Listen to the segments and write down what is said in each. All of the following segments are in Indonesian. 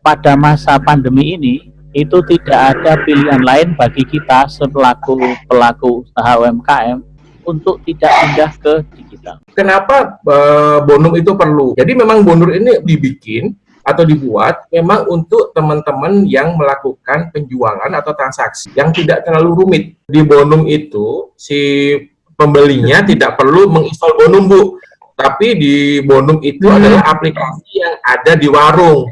pada masa pandemi ini itu tidak ada pilihan lain bagi kita selaku pelaku usaha UMKM untuk tidak pindah ke digital. Kenapa Bonum itu perlu? Jadi memang Bonum ini dibikin atau dibuat memang untuk teman-teman yang melakukan penjualan atau transaksi yang tidak terlalu rumit. Di Bonum itu si pembelinya tidak perlu menginstal Bonum, Bu. Tapi di Bonum itu adalah aplikasi yang ada di warung.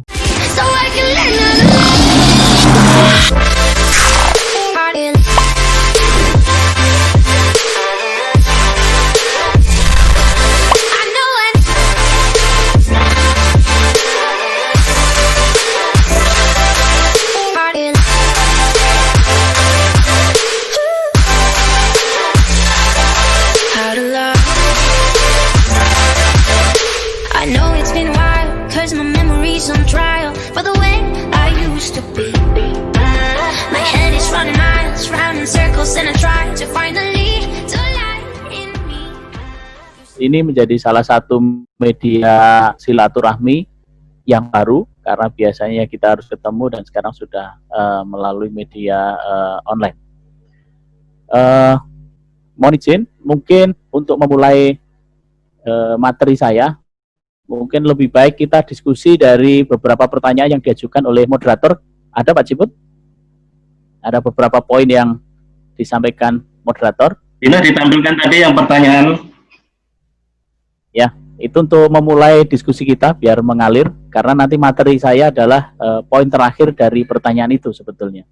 Ini menjadi salah satu media silaturahmi yang baru karena biasanya kita harus ketemu dan sekarang sudah melalui media online. Mohon izin, mungkin untuk memulai materi saya, mungkin lebih baik kita diskusi dari beberapa pertanyaan yang diajukan oleh moderator. Ada Pak Ciput? Ada beberapa poin yang disampaikan moderator. Bila ditampilkan tadi yang pertanyaan. Ya, itu untuk memulai diskusi kita biar mengalir, karena nanti materi saya adalah poin terakhir dari pertanyaan itu sebetulnya.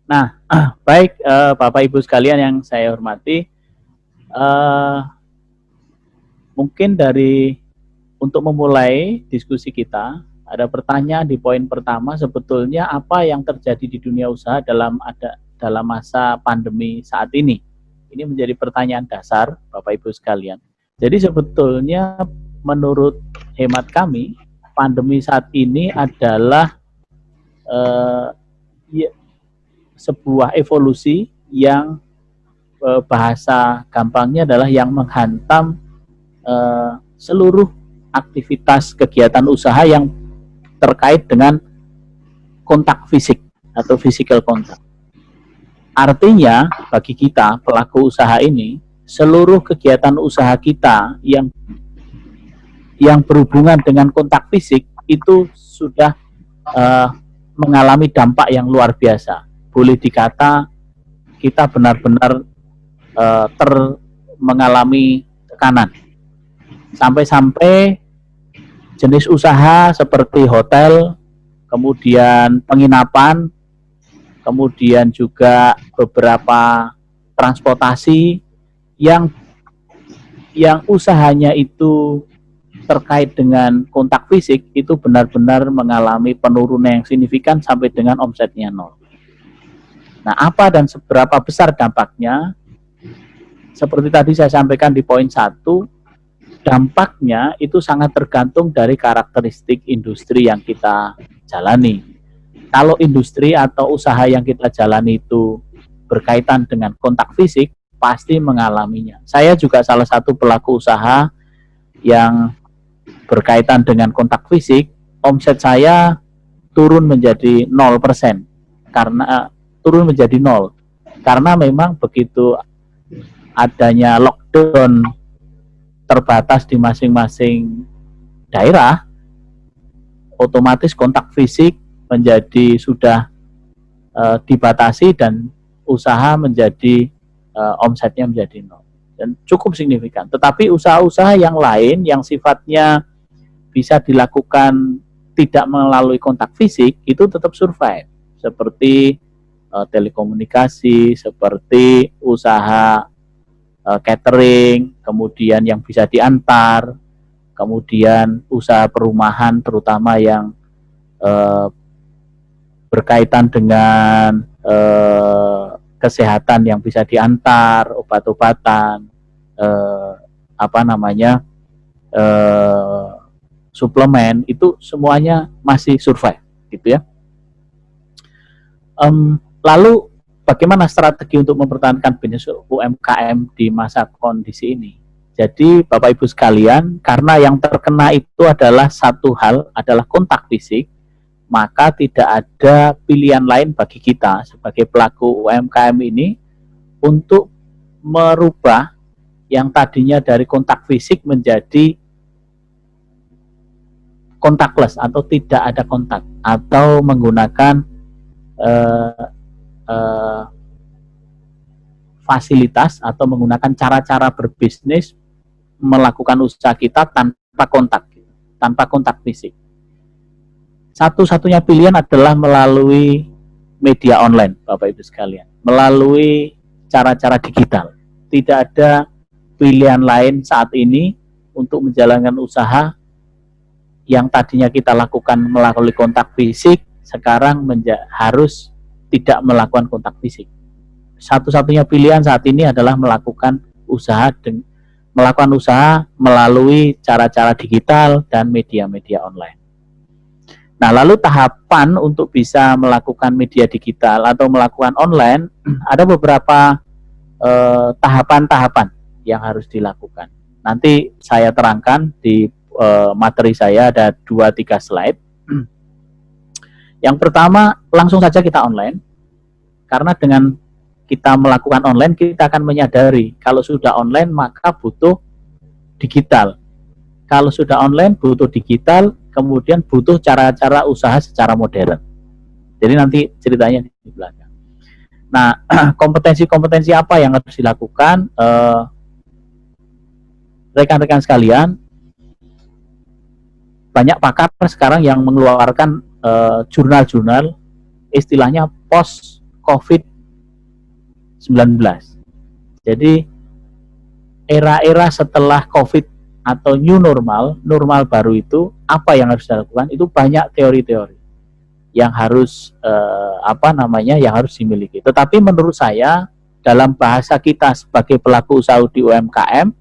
Nah, baik Bapak Ibu sekalian yang saya hormati, mungkin untuk memulai diskusi kita, ada pertanyaan di poin pertama, sebetulnya apa yang terjadi di dunia usaha dalam masa pandemi saat ini? Ini menjadi pertanyaan dasar Bapak Ibu sekalian. Jadi sebetulnya menurut hemat kami, pandemi saat ini adalah sebuah evolusi yang bahasa gampangnya adalah yang menghantam seluruh aktivitas kegiatan usaha yang terkait dengan kontak fisik atau physical contact. Artinya bagi kita pelaku usaha ini, seluruh kegiatan usaha kita yang berhubungan dengan kontak fisik itu sudah mengalami dampak yang luar biasa. Boleh dikata kita benar-benar mengalami tekanan. Sampai-sampai jenis usaha seperti hotel, kemudian penginapan, kemudian juga beberapa transportasi yang usahanya itu terkait dengan kontak fisik itu benar-benar mengalami penurunan yang signifikan sampai dengan omsetnya nol. Nah, apa dan seberapa besar dampaknya? Seperti tadi saya sampaikan di poin 1, dampaknya itu sangat tergantung dari karakteristik industri yang kita jalani. Kalau industri atau usaha yang kita jalani itu berkaitan dengan kontak fisik, pasti mengalaminya. Saya juga salah satu pelaku usaha yang berkaitan dengan kontak fisik. Omset saya turun menjadi 0%. Karena turun menjadi 0. Karena memang begitu adanya lockdown terbatas di masing-masing daerah, otomatis kontak fisik menjadi sudah dibatasi dan usaha menjadi omsetnya menjadi nol dan cukup signifikan. Tetapi usaha-usaha yang lain yang sifatnya bisa dilakukan tidak melalui kontak fisik itu tetap survive, seperti telekomunikasi, seperti usaha catering, kemudian yang bisa diantar, kemudian usaha perumahan terutama yang berkaitan dengan kesehatan yang bisa diantar, obat-obatan, suplemen, itu semuanya masih survive, gitu ya. Lalu bagaimana strategi untuk mempertahankan bisnis UMKM di masa kondisi ini? Jadi Bapak Ibu sekalian, karena yang terkena itu adalah satu hal, adalah kontak fisik, maka tidak ada pilihan lain bagi kita sebagai pelaku UMKM ini untuk merubah yang tadinya dari kontak fisik menjadi contactless atau tidak ada kontak, atau menggunakan fasilitas atau menggunakan cara-cara berbisnis melakukan usaha kita tanpa kontak fisik. Satu-satunya pilihan adalah melalui media online, Bapak Ibu sekalian, melalui cara-cara digital. Tidak ada pilihan lain saat ini untuk menjalankan usaha yang tadinya kita lakukan melalui kontak fisik, sekarang harus tidak melakukan kontak fisik. Satu-satunya pilihan saat ini adalah melakukan usaha melalui cara-cara digital dan media-media online. Nah, lalu tahapan untuk bisa melakukan media digital atau melakukan online, ada beberapa tahapan-tahapan yang harus dilakukan. Nanti saya terangkan di materi saya, ada 2-3 slide. Yang pertama, langsung saja kita online, karena dengan kita melakukan online, kita akan menyadari kalau sudah online maka butuh digital. Kalau sudah online butuh digital, kemudian butuh cara-cara usaha secara modern. Jadi nanti ceritanya di belakang. Nah, kompetensi-kompetensi apa yang harus dilakukan? Rekan-rekan sekalian, banyak pakar sekarang yang mengeluarkan jurnal-jurnal, istilahnya post-COVID-19. Jadi, era-era setelah COVID atau new normal baru itu, apa yang harus dilakukan? Itu banyak teori-teori yang harus yang harus dimiliki. Tetapi menurut saya, dalam bahasa kita sebagai pelaku usaha di UMKM,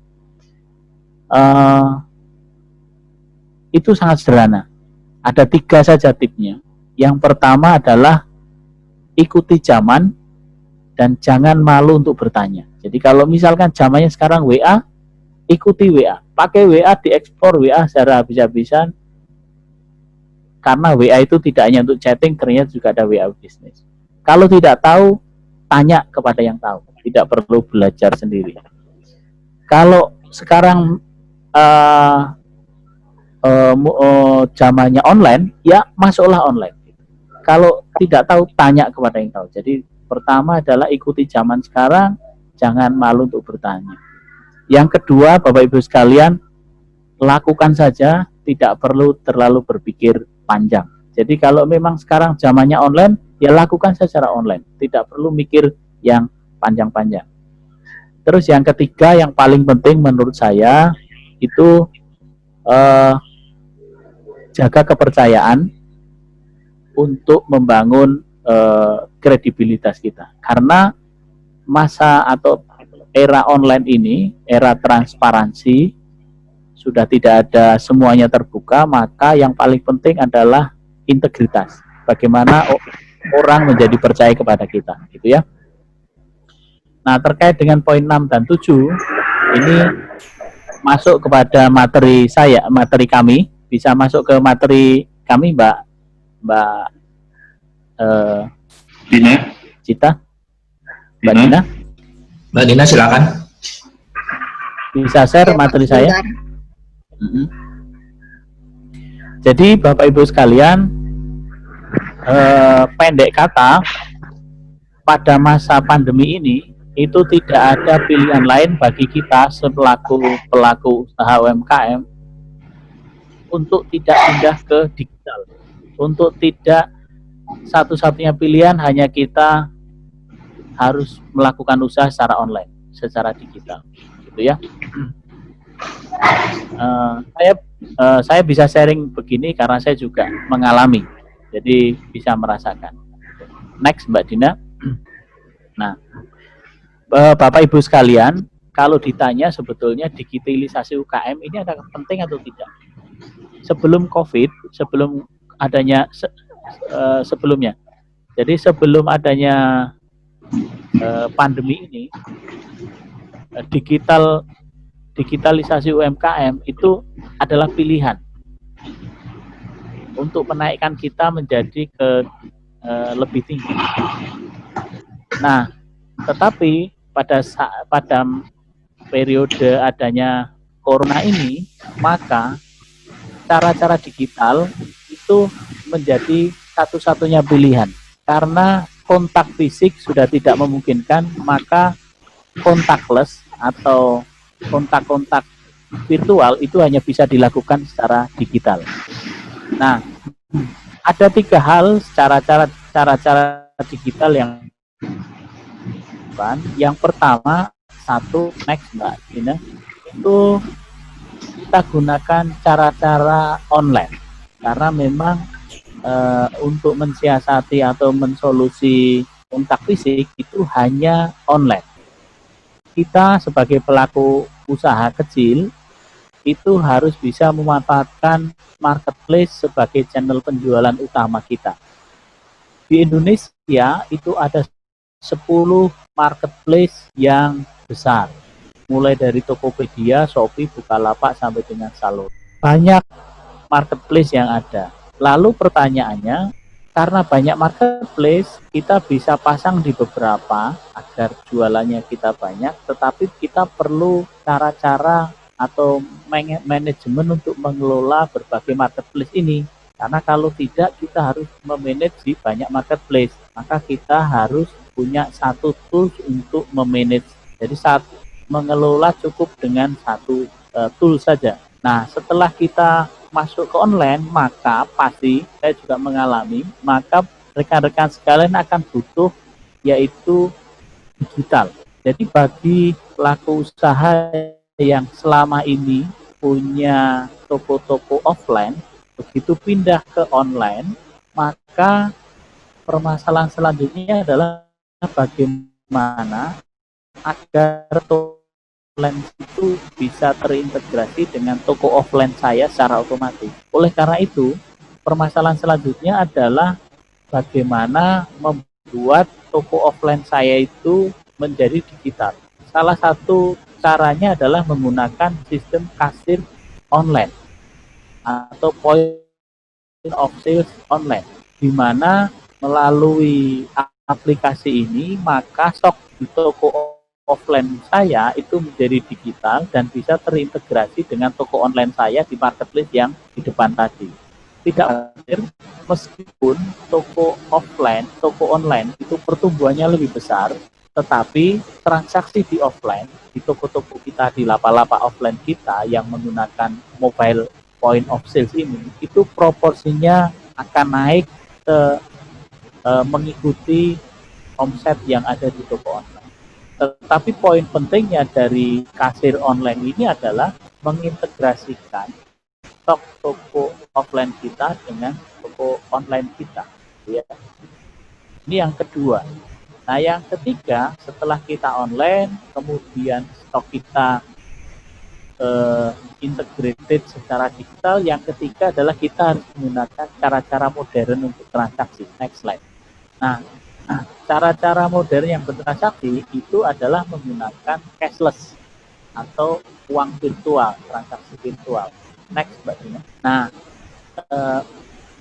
itu sangat sederhana. Ada 3 saja tipnya. Yang pertama adalah ikuti zaman dan jangan malu untuk bertanya. Jadi kalau misalkan zamannya sekarang WA, ikuti WA. Pakai WA, diekspor WA secara habis-habisan. Karena WA itu tidak hanya untuk chatting, ternyata juga ada WA bisnis. Kalau tidak tahu, tanya kepada yang tahu. Tidak perlu belajar sendiri. Kalau sekarang zamannya online, ya masuklah online. Kalau tidak tahu, tanya kepada yang tahu. Jadi pertama adalah ikuti zaman sekarang, jangan malu untuk bertanya. Yang kedua, Bapak Ibu sekalian, lakukan saja, tidak perlu terlalu berpikir panjang. Jadi kalau memang sekarang zamannya online, ya lakukan secara online, tidak perlu mikir yang panjang-panjang. Terus yang ketiga, yang paling penting menurut saya, itu jaga kepercayaan untuk membangun kredibilitas kita. Karena masa atau era online ini, era transparansi, sudah tidak ada semuanya terbuka, maka yang paling penting adalah integritas. Bagaimana orang menjadi percaya kepada kita, gitu ya. Nah, terkait dengan poin 6 dan 7, ini masuk kepada materi kami, bisa masuk ke materi kami, Mbak Dina. Cita, Mbak Dina. Mbak Dina, silakan. Bisa share materi saya. Jadi Bapak Ibu sekalian, pendek kata, pada masa pandemi ini itu tidak ada pilihan lain bagi kita pelaku usaha UMKM untuk tidak pindah ke digital. Untuk tidak, satu-satunya pilihan hanya kita harus melakukan usaha secara online, secara digital, gitu ya. Saya bisa sharing begini karena saya juga mengalami, jadi bisa merasakan. Next, Mbak Dina. Nah, Bapak Ibu sekalian, kalau ditanya sebetulnya digitalisasi UKM ini ada penting atau tidak? Sebelum COVID, sebelum adanya sebelumnya, jadi sebelum adanya pandemi ini, digitalisasi UMKM itu adalah pilihan. untuk menaikkan kita menjadi ke lebih tinggi. Nah, tetapi pada periode adanya corona ini, maka cara-cara digital itu menjadi satu-satunya pilihan. Karena kontak fisik sudah tidak memungkinkan, maka contactless atau kontak-kontak virtual itu hanya bisa dilakukan secara digital. Nah, ada 3 hal cara-cara digital yang pertama, satu, next Mbak Dina, itu kita gunakan cara-cara online karena memang untuk mensiasati atau mensolusi kontak fisik itu hanya online. Kita sebagai pelaku usaha kecil itu harus bisa memanfaatkan marketplace sebagai channel penjualan utama kita. Di Indonesia itu ada 10 marketplace yang besar, mulai dari Tokopedia, Shopee, Bukalapak sampai dengan Salon. Banyak marketplace yang ada. Lalu pertanyaannya, karena banyak marketplace, kita bisa pasang di beberapa agar jualannya kita banyak, tetapi kita perlu cara-cara atau manajemen untuk mengelola berbagai marketplace ini. Karena kalau tidak, kita harus memanage di banyak marketplace. Maka kita harus punya satu tools untuk memanage. Jadi saat mengelola cukup dengan satu tool saja. Nah, setelah kita masuk ke online, maka pasti saya juga mengalami, maka rekan-rekan sekalian akan butuh yaitu digital. Jadi bagi pelaku usaha yang selama ini punya toko-toko offline, begitu pindah ke online, maka permasalahan selanjutnya adalah bagaimana agar toko online itu bisa terintegrasi dengan toko offline saya secara otomatis. Oleh karena itu, permasalahan selanjutnya adalah bagaimana membuat toko offline saya itu menjadi digital. Salah satu caranya adalah menggunakan sistem kasir online atau point of sales online, di mana melalui aplikasi ini maka stok di toko offline saya itu menjadi digital dan bisa terintegrasi dengan toko online saya di marketplace yang di depan tadi. Tidak khawatir, meskipun toko offline, toko online itu pertumbuhannya lebih besar, tetapi transaksi di offline, di toko-toko kita, di lapak-lapak offline kita yang menggunakan mobile point of sales ini, itu proporsinya akan naik ke mengikuti omset yang ada di toko online. Tetapi poin pentingnya dari kasir online ini adalah mengintegrasikan stok toko offline kita dengan toko online kita. Ya. Ini yang kedua. Nah, yang ketiga, setelah kita online, kemudian stok kita integrated secara digital, yang ketiga adalah kita harus menggunakan cara-cara modern untuk transaksi. Next slide. Nah, cara-cara modern yang bertransaksi itu adalah menggunakan cashless atau uang virtual, transaksi virtual. Next, Mbak Dina. Nah,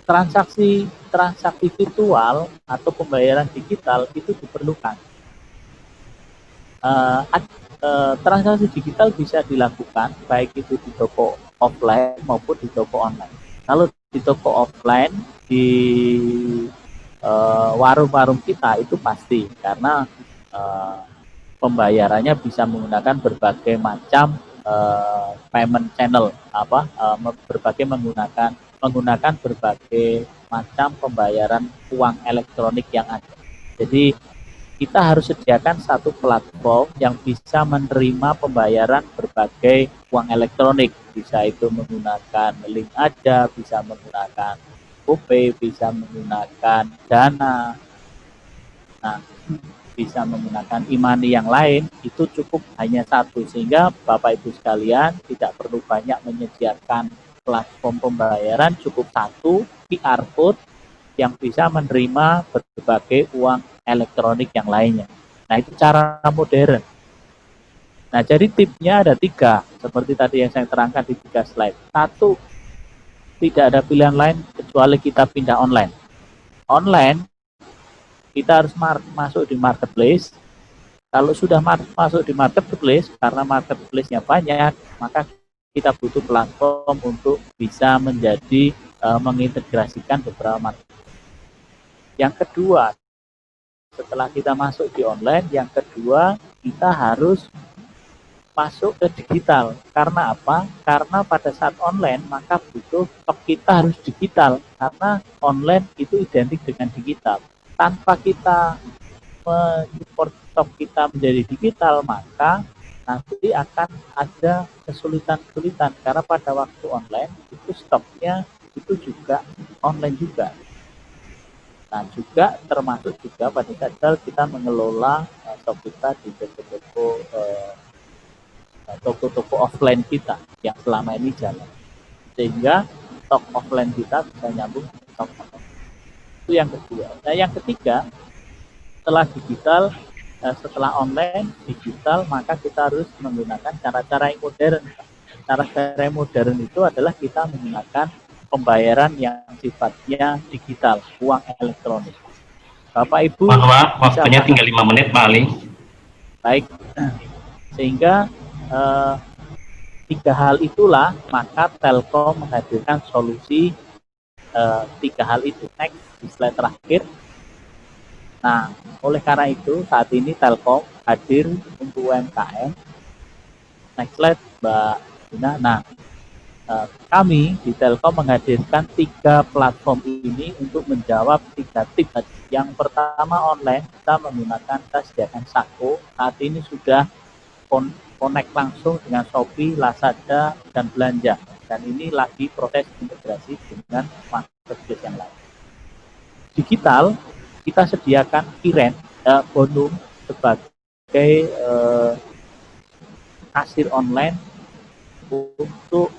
transaksi virtual atau pembayaran digital itu diperlukan. Transaksi digital bisa dilakukan baik itu di toko offline maupun di toko online. Kalau di toko offline, di warung-warung kita itu pasti, karena pembayarannya bisa menggunakan berbagai macam payment channel, menggunakan berbagai macam pembayaran uang elektronik yang ada. Jadi kita harus sediakan satu platform yang bisa menerima pembayaran berbagai uang elektronik. Bisa itu menggunakan link aja, bisa menggunakan GoPay, bisa menggunakan Dana, nah, bisa menggunakan e-money yang lain. Itu cukup hanya satu, sehingga Bapak Ibu sekalian tidak perlu banyak menyediakan platform pembayaran, cukup satu QR code yang bisa menerima berbagai uang elektronik yang lainnya. Nah, itu cara modern. Nah, jadi tipsnya ada 3, seperti tadi yang saya terangkan di 3 slide. 1, tidak ada pilihan lain kecuali kita pindah online. Online, kita harus masuk di marketplace. Kalau sudah masuk di marketplace, karena marketplace-nya banyak, maka kita butuh platform untuk bisa menjadi mengintegrasikan beberapa marketplace. Yang kedua, setelah kita masuk di online, yang kedua kita harus masuk ke digital. Karena apa? Karena pada saat online maka butuh stok kita harus digital. Karena online itu identik dengan digital. Tanpa kita mensupport stok kita menjadi digital, maka nanti akan ada kesulitan-kesulitan. Karena pada waktu online itu stoknya itu juga online juga. Nah, juga termasuk juga pada saat kita mengelola stok kita di toko-toko offline kita yang selama ini jalan, sehingga stok offline kita bisa nyambung ke stok online. Itu yang kedua. Nah, yang ketiga, setelah digital, setelah online digital, maka kita harus menggunakan cara-cara yang modern. Cara-cara yang modern itu adalah kita menggunakan pembayaran yang sifatnya digital, uang elektronik. Bapak Ibu, Maaf, waktunya tinggal 5 menit, Pak Ali. Baik, sehingga tiga hal itulah maka Telkom menghadirkan solusi tiga hal itu. Next, di slide terakhir. Nah, oleh karena itu saat ini Telkom hadir untuk UMKM. Next slide, Mbak Dina. Nah, kami di Telkom menghadirkan tiga platform ini untuk menjawab tiga tips. Yang pertama online, kita menggunakan sediakan Sako. Saat ini sudah connect langsung dengan Shopee, Lazada, dan Belanja. Dan ini lagi proses integrasi dengan marketplace yang lain. Digital, kita sediakan Kiren, Bonum sebagai kasir online untuk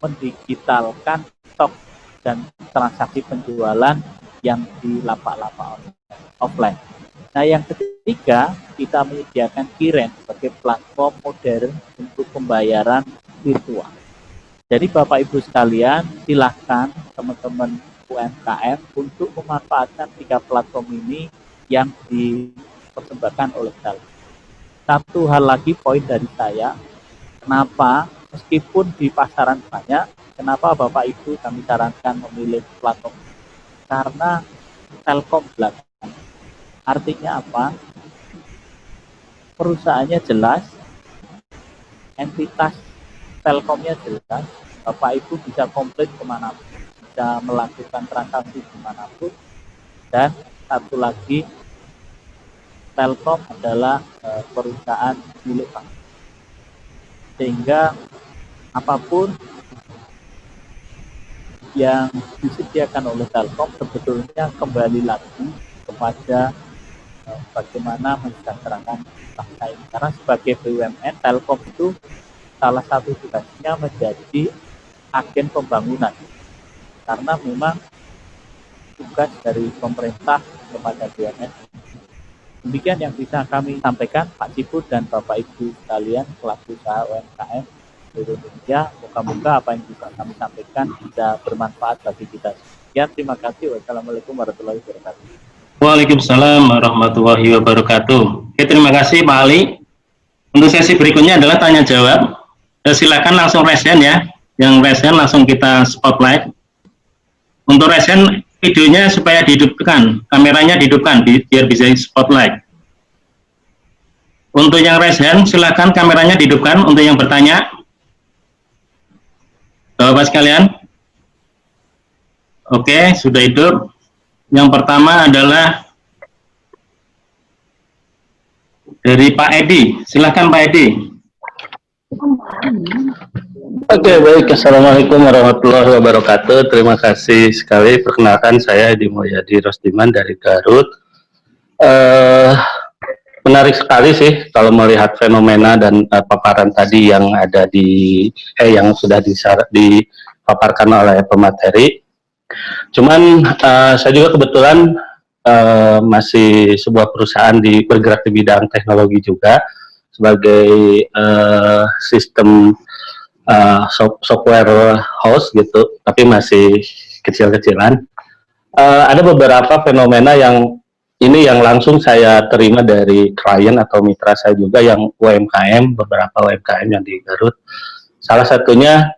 mendigitalkan stok dan transaksi penjualan yang di lapak-lapak offline. Nah, yang ketiga, kita menyediakan Kiren sebagai platform modern untuk pembayaran virtual. Jadi Bapak Ibu sekalian, silahkan teman-teman UMKM untuk memanfaatkan tiga platform ini yang dipersembahkan oleh Telkom. Satu hal lagi poin dari saya, kenapa meskipun di pasaran banyak, kenapa Bapak Ibu kami sarankan memilih platform? Karena Telkom belakang. Artinya apa? Perusahaannya jelas, entitas Telkomnya jelas, Bapak Ibu bisa komplit kemanapun, bisa melakukan transaksi dimanapun, dan satu lagi, Telkom adalah perusahaan milik Pak. Sehingga apapun yang disediakan oleh Telkom sebetulnya kembali lagi kepada bagaimana mensejahterakan bangsa ini. Karena sebagai BUMN, Telkom itu salah satu tugasnya menjadi agen pembangunan. Karena memang tugas dari pemerintah kepada BUMN. Demikian yang bisa kami sampaikan, Pak Ciput dan Bapak Ibu sekalian pelaku usaha UMKM di Indonesia. Moga-moga apa yang bisa kami sampaikan bisa bermanfaat bagi kita. Ya, terima kasih. Wassalamualaikum warahmatullahi wabarakatuh. Waalaikumsalam warahmatullahi wabarakatuh. Oke, terima kasih Pak Ali. Untuk sesi berikutnya adalah tanya jawab. Silakan langsung resen ya. Yang resen langsung kita spotlight. Untuk resen videonya supaya dihidupkan, kameranya dihidupkan biar bisa spotlight. Untuk yang resen silakan kameranya dihidupkan. Untuk yang bertanya, Bapak sekalian. Oke, sudah hidup. Yang pertama adalah dari Pak Edi. Silakan Pak Edi. Oke, baik. Assalamualaikum warahmatullahi wabarakatuh. Terima kasih sekali. Perkenalkan, saya Edi Mulyadi Rosdiman dari Garut. Menarik sekali sih kalau melihat fenomena dan paparan tadi yang ada di yang sudah dipaparkan oleh pemateri. Cuman saya juga kebetulan masih sebuah perusahaan bergerak di bidang teknologi juga sebagai sistem software house gitu, tapi masih kecil-kecilan. Ada beberapa fenomena yang ini yang langsung saya terima dari klien atau mitra saya juga yang UMKM, beberapa UMKM yang di Garut. Salah satunya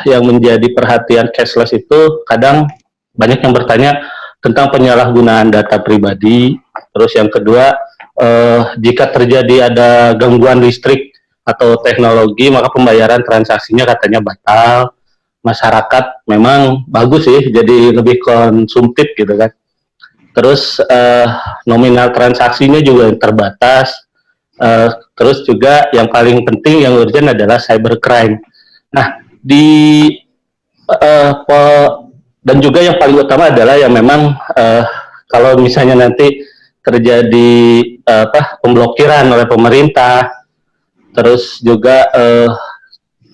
yang menjadi perhatian cashless itu kadang banyak yang bertanya tentang penyalahgunaan data pribadi. Terus yang kedua, jika terjadi ada gangguan listrik atau teknologi, maka pembayaran transaksinya katanya batal. Masyarakat memang bagus sih, jadi lebih konsumtif gitu kan. Terus nominal transaksinya juga yang terbatas. Terus juga yang paling penting, yang urgent adalah cybercrime. Nah, dan juga yang paling utama adalah yang memang kalau misalnya nanti terjadi pemblokiran oleh pemerintah, terus juga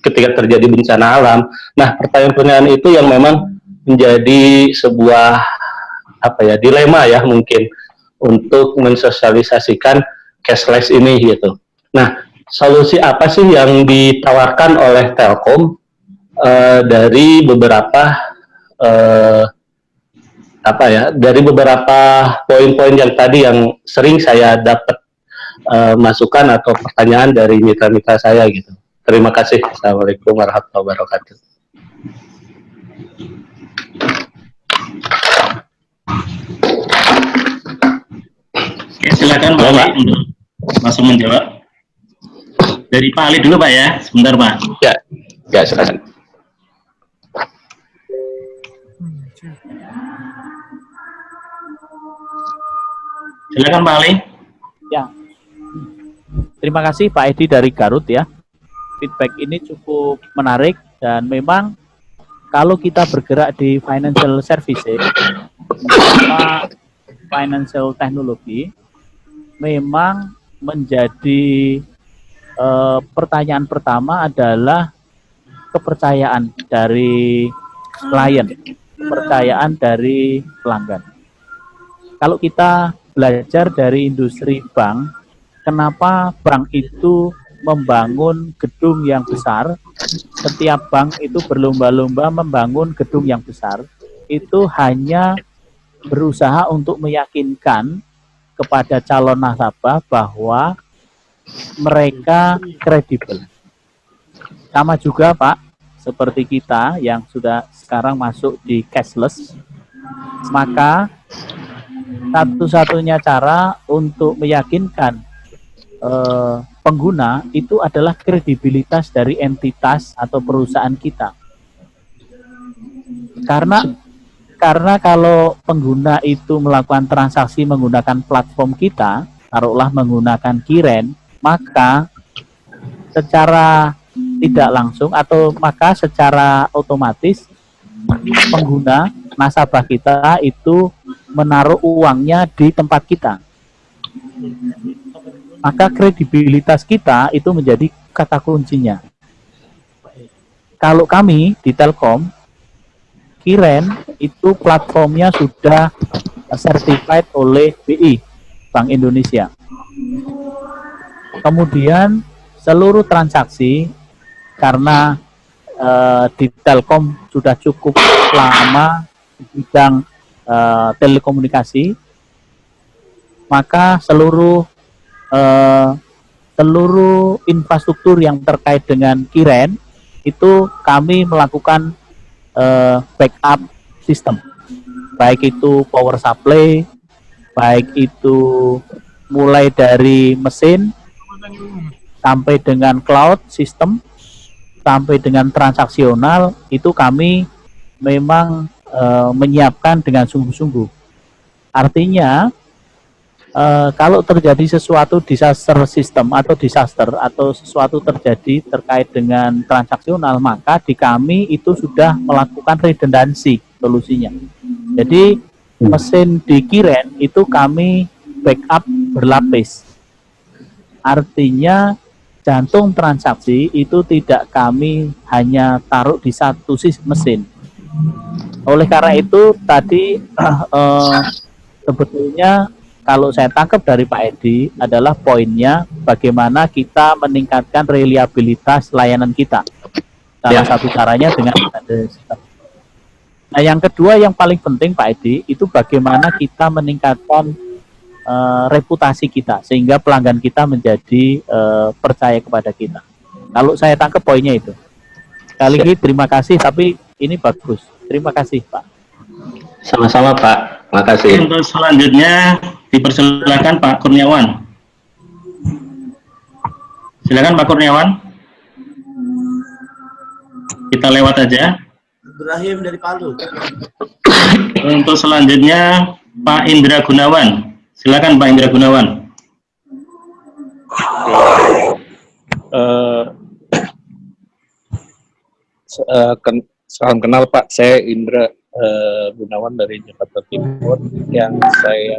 ketika terjadi bencana alam. Nah, pertanyaan-pertanyaan itu yang memang menjadi sebuah dilema ya mungkin untuk mensosialisasikan cashless ini gitu. Nah, solusi apa sih yang ditawarkan oleh Telkom dari beberapa dari beberapa poin-poin yang tadi yang sering saya dapat masukan atau pertanyaan dari mitra-mitra saya gitu. Terima kasih. Assalamualaikum warahmatullahi wabarakatuh. Oke, silakan Pak Ali untuk langsung menjawab. Dari Pak Ali dulu Pak ya, sebentar Pak. Ya silakan. Silakan Pak Ali. Ya, terima kasih Pak Edi dari Garut ya. Feedback ini cukup menarik dan memang kalau kita bergerak di financial services, financial technology, memang menjadi pertanyaan pertama adalah kepercayaan dari klien, kepercayaan dari pelanggan. Kalau kita belajar dari industri bank, kenapa bank itu membangun gedung yang besar? Setiap bank itu berlomba-lomba membangun gedung yang besar. Itu hanya berusaha untuk meyakinkan kepada calon nasabah bahwa mereka kredibel. Sama juga Pak, seperti kita yang sudah sekarang masuk di cashless, maka satu-satunya cara untuk meyakinkan pengguna itu adalah kredibilitas dari entitas atau perusahaan kita. Karena kalau pengguna itu melakukan transaksi menggunakan platform kita, taruhlah menggunakan Kiren, maka secara tidak langsung atau maka secara otomatis pengguna nasabah kita itu menaruh uangnya di tempat kita. Maka kredibilitas kita itu menjadi kata kuncinya. Kalau kami di Telkom, Kiren itu platformnya sudah certified oleh BI, Bank Indonesia. Kemudian seluruh transaksi, karena di Telkom sudah cukup lama di bidang telekomunikasi, maka seluruh infrastruktur yang terkait dengan Kiren itu kami melakukan backup sistem, baik itu power supply, baik itu mulai dari mesin sampai dengan cloud system sampai dengan transaksional, itu kami memang menyiapkan dengan sungguh-sungguh. Artinya kalau terjadi sesuatu disaster sistem atau sesuatu terjadi terkait dengan transaksional, maka di kami itu sudah melakukan redundancy solusinya. Jadi mesin di Kiren itu kami backup berlapis. Artinya jantung transaksi itu tidak kami hanya taruh di satu mesin. Oleh karena itu tadi sebetulnya kalau saya tangkap dari Pak Edi adalah poinnya bagaimana kita meningkatkan reliabilitas layanan kita. Salah satu caranya dengan ada sistem. Nah, yang kedua yang paling penting Pak Edi itu bagaimana kita meningkatkan reputasi kita sehingga pelanggan kita menjadi percaya kepada kita. Kalau saya tangkap poinnya itu. Sekali lagi terima kasih, tapi ini bagus. Terima kasih Pak. Sama-sama Pak, makasih. Untuk selanjutnya dipersilakan Pak Kurniawan. Silakan Pak Kurniawan. Kita lewat aja. Ibrahim dari Palu. Untuk selanjutnya Pak Indra Gunawan. Silakan Pak Indra Gunawan. Salam kenal Pak, saya Indra Gunawan dari Jakarta Timur. Yang saya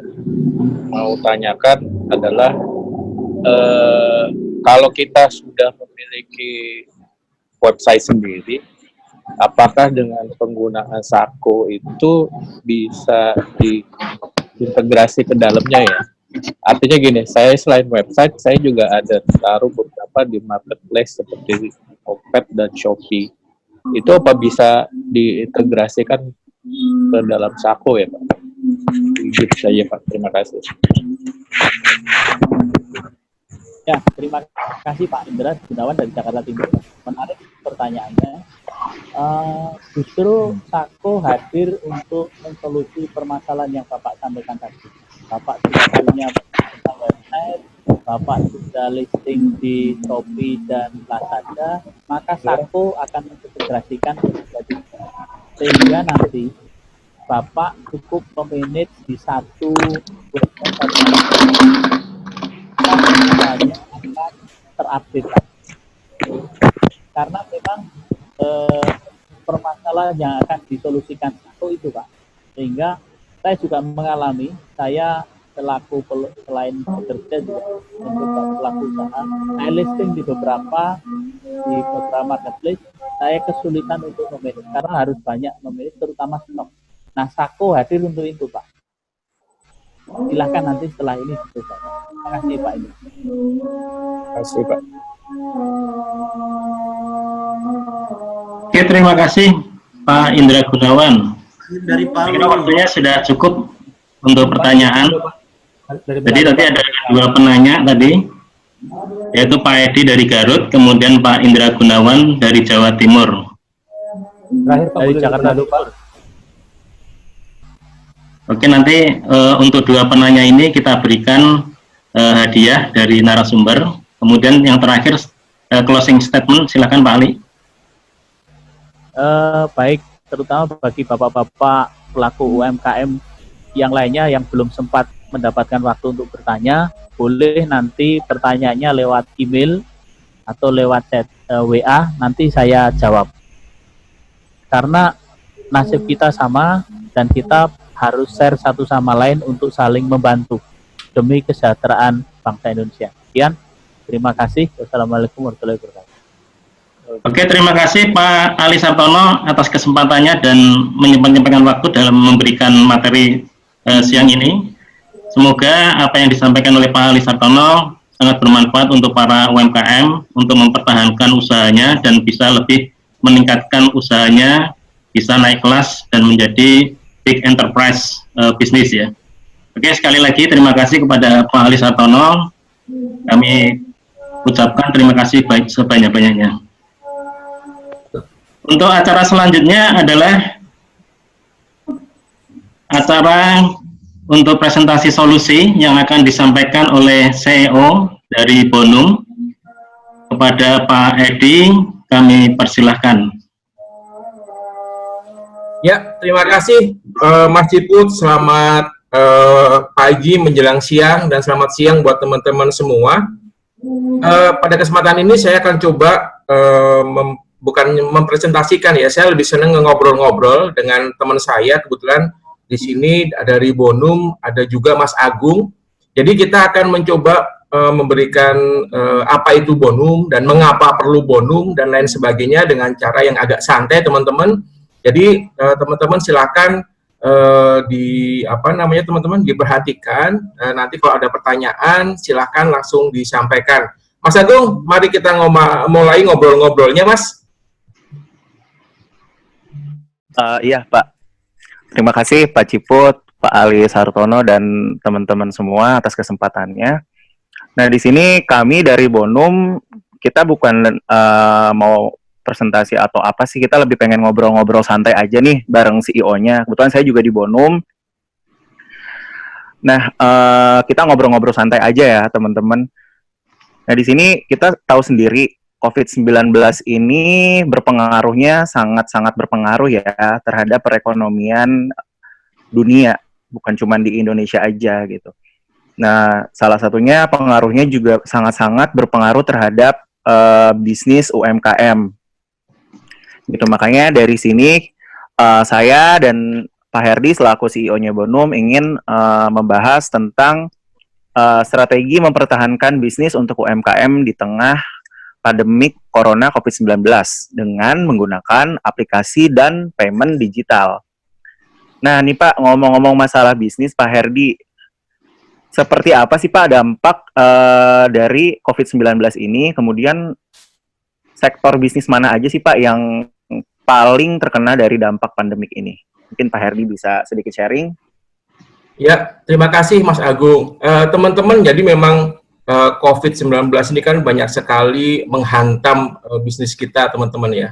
mau tanyakan adalah kalau kita sudah memiliki website sendiri, apakah dengan penggunaan Sako itu bisa diintegrasi ke dalamnya ya? Artinya gini, saya selain website, saya juga ada taruh beberapa di marketplace seperti Tokped dan Shopee. Itu apa bisa diintegrasikan ke dalam Sako ya Pak? Gitu saja Pak, terima kasih. Ya, terima kasih Pak Indra Gunawan dari Jakarta Timur. Menarik pertanyaannya. Justru Sako hadir untuk mensolusi permasalahan yang Bapak sampaikan tadi. Bapak sudah punya website, Bapak sudah listing di Shopee dan Lazada, maka Sako akan mengintegrasikan sehingga nanti Bapak cukup memanage di satu website semuanya akan terupdate. Karena memang permasalahan yang akan disolusikan itu Pak. Sehingga saya juga mengalami, saya selaku selain bekerja juga untuk pelaku usaha, saya listing di beberapa marketplace, saya kesulitan untuk memanage karena harus banyak memanage terutama stok. Nah, Sako hadir untuk itu Pak. Silahkan nanti setelah ini dicoba. Terima kasih Pak. Terima kasih Pak. Oke, terima kasih Pak Indra Gunawan. Dari Saya kira Palu. waktunya sudah cukup untuk pertanyaan. Jadi tadi ada dua penanya tadi, yaitu Pak Edi dari Garut, kemudian Pak Indra Gunawan dari Jawa Timur. Terakhir Pak dari Jakarta Timur. Oke, nanti untuk dua penanya ini kita berikan hadiah dari narasumber. Kemudian yang terakhir closing statement, silakan Pak Ali. Baik, terutama bagi bapak-bapak pelaku UMKM yang lainnya yang belum sempat mendapatkan waktu untuk bertanya, boleh nanti pertanyaannya lewat email atau lewat chat WA, nanti saya jawab. Karena nasib kita sama dan kita harus share satu sama lain untuk saling membantu demi kesejahteraan bangsa Indonesia. Sekian, terima kasih. Wassalamualaikum warahmatullahi wabarakatuh. Oke, terima kasih Pak Ali Sartono atas kesempatannya dan menyempatkan waktu dalam memberikan materi siang ini. Semoga apa yang disampaikan oleh Pak Ali Sartono sangat bermanfaat untuk para UMKM untuk mempertahankan usahanya dan bisa lebih meningkatkan usahanya, bisa naik kelas dan menjadi big enterprise bisnis ya. Oke, sekali lagi terima kasih kepada Pak Ali Sartono. Kami ucapkan terima kasih baik sebanyak-banyaknya. Untuk acara selanjutnya adalah acara untuk presentasi solusi yang akan disampaikan oleh CEO dari Bonum. Kepada Pak Edi, kami persilahkan. Ya, terima kasih Mas Ciput. Selamat pagi menjelang siang dan selamat siang buat teman-teman semua. Pada kesempatan ini saya akan coba bukan mempresentasikan ya, saya lebih senang ngobrol-ngobrol dengan teman saya. Kebetulan di sini dari Bonum ada juga Mas Agung. Jadi kita akan mencoba memberikan apa itu Bonum dan mengapa perlu Bonum dan lain sebagainya dengan cara yang agak santai teman-teman. Jadi teman-teman silakan teman-teman diperhatikan. Nanti kalau ada pertanyaan silahkan langsung disampaikan. Mas Agung, mari kita mulai ngobrol-ngobrolnya, Mas. Iya, Pak. Terima kasih Pak Ciput, Pak Ali Sartono, dan teman-teman semua atas kesempatannya. Nah, di sini kami dari Bonum, kita bukan mau presentasi atau apa sih, kita lebih pengen ngobrol-ngobrol santai aja nih bareng CEO-nya. Kebetulan saya juga di Bonum. Nah, kita ngobrol-ngobrol santai aja ya, teman-teman. Nah, di sini kita tahu sendiri COVID-19 ini berpengaruhnya sangat-sangat berpengaruh ya terhadap perekonomian dunia, bukan cuma di Indonesia aja gitu. Nah, salah satunya pengaruhnya juga sangat-sangat berpengaruh terhadap bisnis UMKM. Gitu, makanya dari sini saya dan Pak Herdi selaku CEO-nya Bonum ingin membahas tentang strategi mempertahankan bisnis untuk UMKM di tengah pandemik Corona COVID-19 dengan menggunakan aplikasi dan payment digital. Nah, nih Pak, ngomong-ngomong masalah bisnis, Pak Herdi, seperti apa sih Pak dampak dari COVID-19 ini? Kemudian sektor bisnis mana aja sih Pak yang paling terkena dari dampak pandemik ini? Mungkin Pak Herdi bisa sedikit sharing. Ya, terima kasih Mas Agung. Teman-teman, jadi memang COVID-19 ini kan banyak sekali menghantam bisnis kita, teman-teman ya.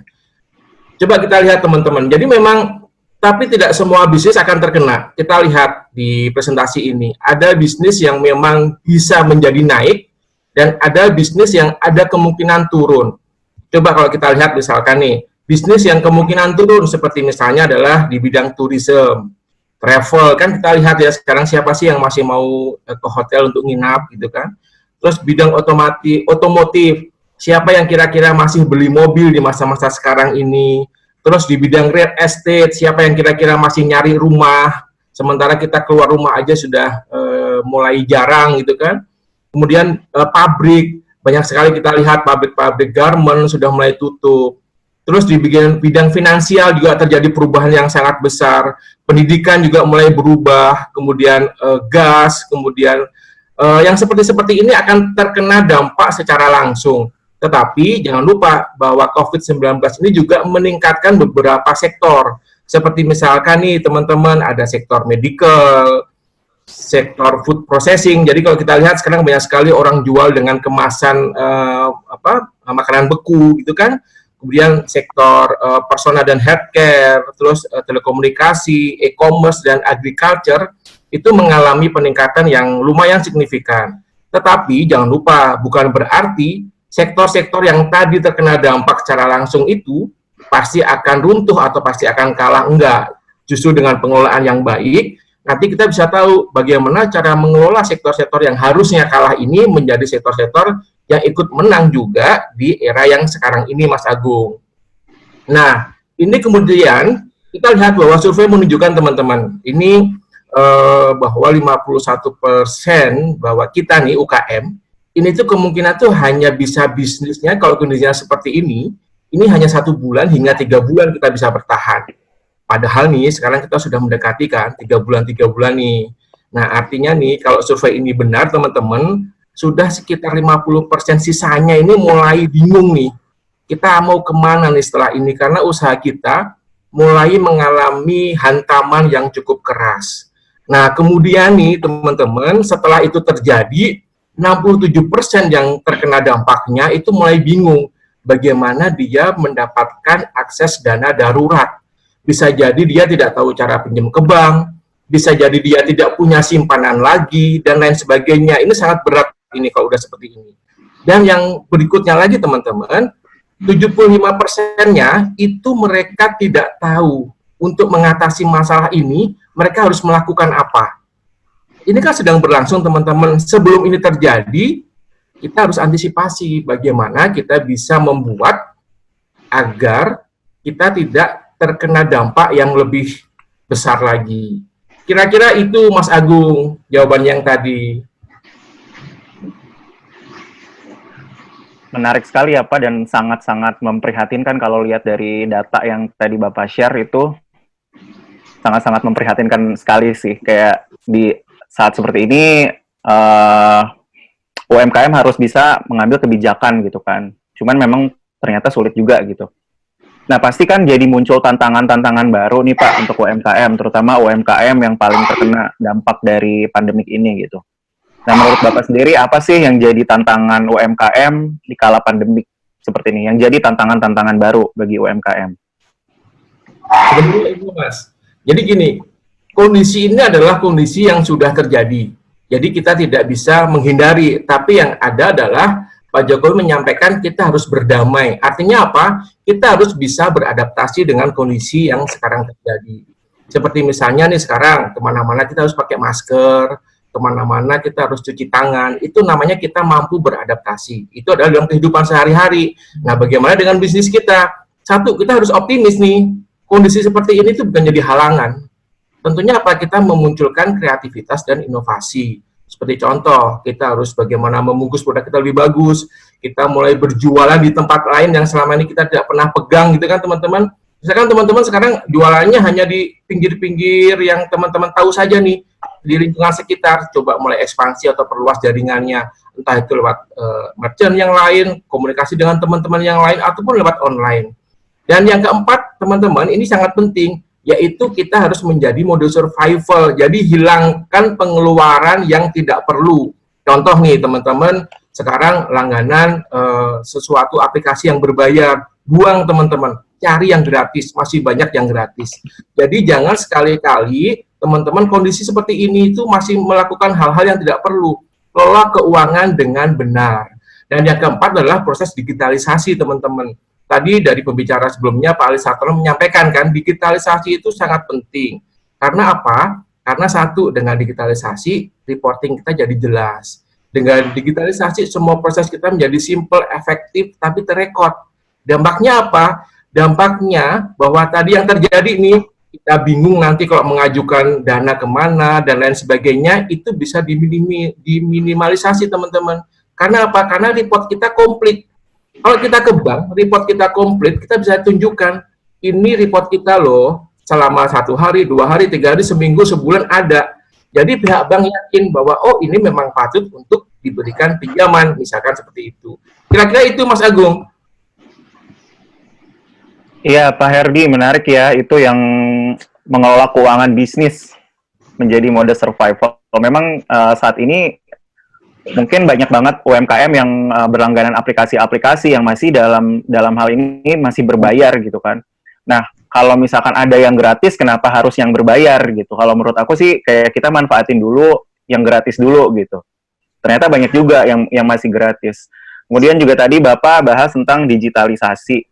Coba kita lihat teman-teman. Jadi memang, tapi tidak semua bisnis akan terkena. Kita lihat di presentasi ini, ada bisnis yang memang bisa menjadi naik, dan ada bisnis yang ada kemungkinan turun. Coba kalau kita lihat misalkan nih, bisnis yang kemungkinan turun seperti misalnya adalah di bidang tourism, travel, kan kita lihat ya sekarang siapa sih yang masih mau ke hotel untuk nginap gitu kan. Terus bidang otomotif, siapa yang kira-kira masih beli mobil di masa-masa sekarang ini. Terus di bidang real estate, siapa yang kira-kira masih nyari rumah, sementara kita keluar rumah aja sudah mulai jarang gitu kan. Kemudian pabrik, banyak sekali kita lihat pabrik-pabrik garment sudah mulai tutup. Terus di bidang finansial juga terjadi perubahan yang sangat besar. Pendidikan juga mulai berubah, kemudian gas, kemudian yang seperti ini akan terkena dampak secara langsung. Tetapi jangan lupa bahwa COVID-19 ini juga meningkatkan beberapa sektor. Seperti misalkan nih teman-teman, ada sektor medical, sektor food processing. Jadi kalau kita lihat sekarang banyak sekali orang jual dengan kemasan makanan beku gitu kan. Kemudian sektor persona dan healthcare, terus telekomunikasi, e-commerce, dan agriculture, itu mengalami peningkatan yang lumayan signifikan. Tetapi jangan lupa, bukan berarti sektor-sektor yang tadi terkena dampak secara langsung itu pasti akan runtuh atau pasti akan kalah. Enggak. Justru dengan pengelolaan yang baik, nanti kita bisa tahu bagaimana cara mengelola sektor-sektor yang harusnya kalah ini menjadi sektor-sektor yang ikut menang juga di era yang sekarang ini, Mas Agung. Nah, ini kemudian kita lihat bahwa survei menunjukkan teman-teman, ini bahwa 51% bahwa kita nih UKM, ini tuh kemungkinan tuh hanya bisa bisnisnya kalau kondisinya seperti ini hanya 1 bulan hingga 3 bulan kita bisa bertahan. Padahal nih sekarang kita sudah mendekati kan 3 bulan nih. Nah, artinya nih kalau survei ini benar teman-teman, sudah sekitar 50% sisanya ini mulai bingung nih. Kita mau kemana nih setelah ini? Karena usaha kita mulai mengalami hantaman yang cukup keras. Nah, kemudian nih teman-teman, setelah itu terjadi, 67% yang terkena dampaknya itu mulai bingung bagaimana dia mendapatkan akses dana darurat. Bisa jadi dia tidak tahu cara pinjam ke bank, bisa jadi dia tidak punya simpanan lagi, dan lain sebagainya. Ini sangat berat ini kalau udah seperti ini. Dan yang berikutnya lagi teman-teman, 75%-nya itu mereka tidak tahu untuk mengatasi masalah ini, mereka harus melakukan apa. Ini kan sedang berlangsung teman-teman. Sebelum ini terjadi, kita harus antisipasi bagaimana kita bisa membuat agar kita tidak terkena dampak yang lebih besar lagi. Kira-kira itu Mas Agung, jawaban yang tadi. Menarik sekali ya Pak, dan sangat-sangat memprihatinkan kalau lihat dari data yang tadi Bapak share itu. sangat-sangat memprihatinkan sekali sih. Kayak di saat seperti ini UMKM harus bisa mengambil kebijakan gitu kan. Cuman memang ternyata sulit juga gitu. Nah, pasti kan jadi muncul tantangan-tantangan baru nih Pak untuk UMKM, terutama UMKM yang paling terkena dampak dari pandemik ini gitu. Nah, menurut Bapak sendiri apa sih yang jadi tantangan UMKM di kala pandemik seperti ini? Yang jadi tantangan-tantangan baru bagi UMKM? Sebenarnya itu Mas. Jadi gini, kondisi ini adalah kondisi yang sudah terjadi. Jadi kita tidak bisa menghindari, tapi yang ada adalah Pak Jokowi menyampaikan kita harus berdamai. Artinya apa? Kita harus bisa beradaptasi dengan kondisi yang sekarang terjadi. Seperti misalnya nih sekarang, kemana-mana kita harus pakai masker, kemana-mana kita harus cuci tangan. Itu namanya kita mampu beradaptasi. Itu adalah dalam kehidupan sehari-hari. Nah, bagaimana dengan bisnis kita? Satu, kita harus optimis nih. Kondisi seperti ini tuh bukan jadi halangan. Tentunya apa? Kita memunculkan kreativitas dan inovasi. Seperti contoh, kita harus bagaimana membungkus produk kita lebih bagus, kita mulai berjualan di tempat lain yang selama ini kita tidak pernah pegang gitu kan teman-teman. Misalkan teman-teman sekarang jualannya hanya di pinggir-pinggir yang teman-teman tahu saja nih, di lingkungan sekitar, coba mulai ekspansi atau perluas jaringannya, entah itu lewat merchant yang lain, komunikasi dengan teman-teman yang lain, ataupun lewat online. Dan yang keempat, teman-teman, ini sangat penting, yaitu kita harus menjadi mode survival. Jadi hilangkan pengeluaran yang tidak perlu. Contoh nih teman-teman, sekarang langganan sesuatu aplikasi yang berbayar, buang teman-teman, cari yang gratis, masih banyak yang gratis. Jadi jangan sekali-kali teman-teman kondisi seperti ini itu masih melakukan hal-hal yang tidak perlu. Kelola keuangan dengan benar. Dan yang keempat adalah proses digitalisasi teman-teman. Tadi dari pembicara sebelumnya Pak Ali Sartono menyampaikan kan, digitalisasi itu sangat penting. Karena apa? Karena satu, dengan digitalisasi, reporting kita jadi jelas. Dengan digitalisasi, semua proses kita menjadi simple, efektif, tapi terekod. Dampaknya apa? Dampaknya bahwa tadi yang terjadi nih, kita bingung nanti kalau mengajukan dana kemana, dan lain sebagainya, itu bisa diminimalisasi teman-teman. Karena apa? Karena report kita komplit. Kalau kita ke bank, report kita komplit, kita bisa tunjukkan, ini report kita loh, selama 1 hari, 2 hari, 3 hari, seminggu, sebulan ada. Jadi pihak bank yakin bahwa, oh ini memang patut untuk diberikan pinjaman, misalkan seperti itu. Kira-kira itu Mas Agung. Iya Pak Herdi, menarik ya, itu yang mengelola keuangan bisnis menjadi mode survival. Memang saat ini mungkin banyak banget UMKM yang berlangganan aplikasi-aplikasi yang masih dalam hal ini masih berbayar gitu kan. Nah, kalau misalkan ada yang gratis, kenapa harus yang berbayar gitu? Kalau menurut aku sih kayak kita manfaatin dulu yang gratis dulu gitu. Ternyata banyak juga yang masih gratis. Kemudian juga tadi Bapak bahas tentang digitalisasi,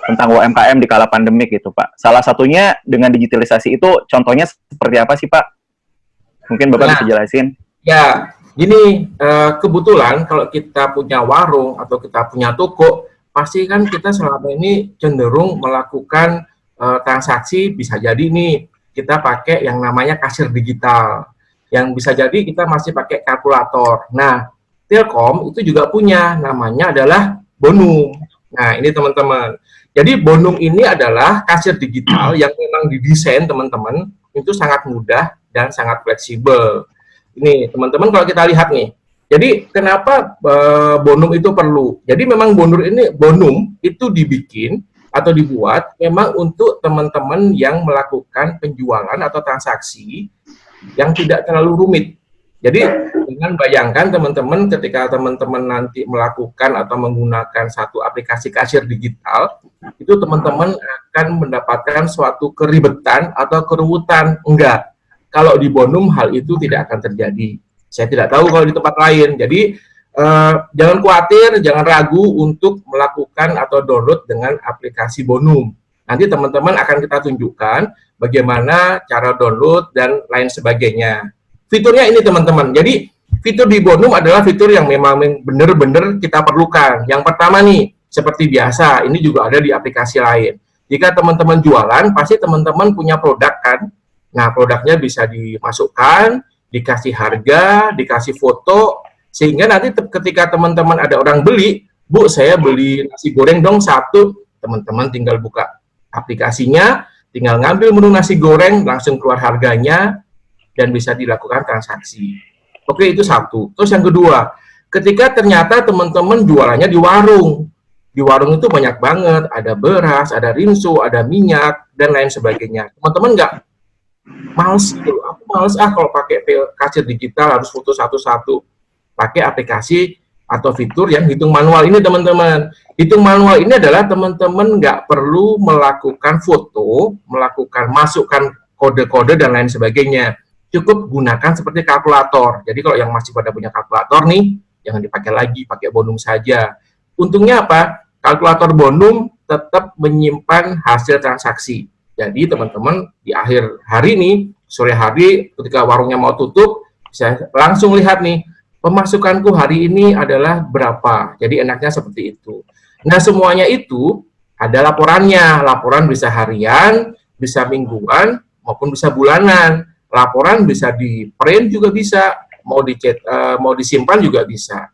tentang UMKM di kala pandemik gitu Pak. Salah satunya dengan digitalisasi itu contohnya seperti apa sih Pak? Mungkin Bapak bisa jelasin. Ya, gini, kebetulan kalau kita punya warung atau kita punya toko, pasti kan kita selama ini cenderung melakukan transaksi, bisa jadi nih kita pakai yang namanya kasir digital, yang bisa jadi kita masih pakai kalkulator. Nah, Telkom itu juga punya, namanya adalah Bonum. Nah, ini teman-teman. Jadi Bonum ini adalah kasir digital yang memang didesain teman-teman, itu sangat mudah dan sangat fleksibel. Ini teman-teman kalau kita lihat nih, jadi kenapa Bonum itu perlu? Jadi memang Bonum itu dibikin atau dibuat memang untuk teman-teman yang melakukan penjualan atau transaksi yang tidak terlalu rumit. Jadi dengan bayangkan teman-teman ketika teman-teman nanti melakukan atau menggunakan satu aplikasi kasir digital, itu teman-teman akan mendapatkan suatu keribetan atau keruwetan. Enggak. Kalau di Bonum hal itu tidak akan terjadi. Saya tidak tahu kalau di tempat lain. Jadi jangan khawatir, jangan ragu untuk melakukan atau download dengan aplikasi Bonum. Nanti teman-teman akan kita tunjukkan bagaimana cara download dan lain sebagainya. Fiturnya ini teman-teman. Jadi fitur di Bonum adalah fitur yang memang benar-benar kita perlukan. Yang pertama nih, seperti biasa, ini juga ada di aplikasi lain. Jika teman-teman jualan, pasti teman-teman punya produk kan. Nah, produknya bisa dimasukkan, dikasih harga, dikasih foto, sehingga nanti ketika teman-teman ada orang beli, Bu, saya beli nasi goreng dong 1, teman-teman tinggal buka aplikasinya, tinggal ngambil menu nasi goreng, langsung keluar harganya, dan bisa dilakukan transaksi. Oke, itu satu. Terus yang kedua, ketika ternyata teman-teman jualannya di warung itu banyak banget, ada beras, ada rinso, ada minyak, dan lain sebagainya. Teman-teman nggak males gitu, aku males kalau pakai kasir digital harus foto satu-satu, pakai aplikasi atau fitur yang hitung manual ini teman-teman. Hitung manual ini adalah teman-teman nggak perlu melakukan foto, masukkan kode-kode dan lain sebagainya. Cukup gunakan seperti kalkulator. Jadi kalau yang masih pada punya kalkulator nih, jangan dipakai lagi, pakai Bonum saja. Untungnya apa? Kalkulator Bonum tetap menyimpan hasil transaksi. Jadi teman-teman di akhir hari nih, sore hari ketika warungnya mau tutup, bisa langsung lihat nih, pemasukanku hari ini adalah berapa. Jadi enaknya seperti itu. Nah, semuanya itu ada laporannya. Laporan bisa harian, bisa mingguan, maupun bisa bulanan. Laporan bisa di print juga bisa, mau disimpan juga bisa.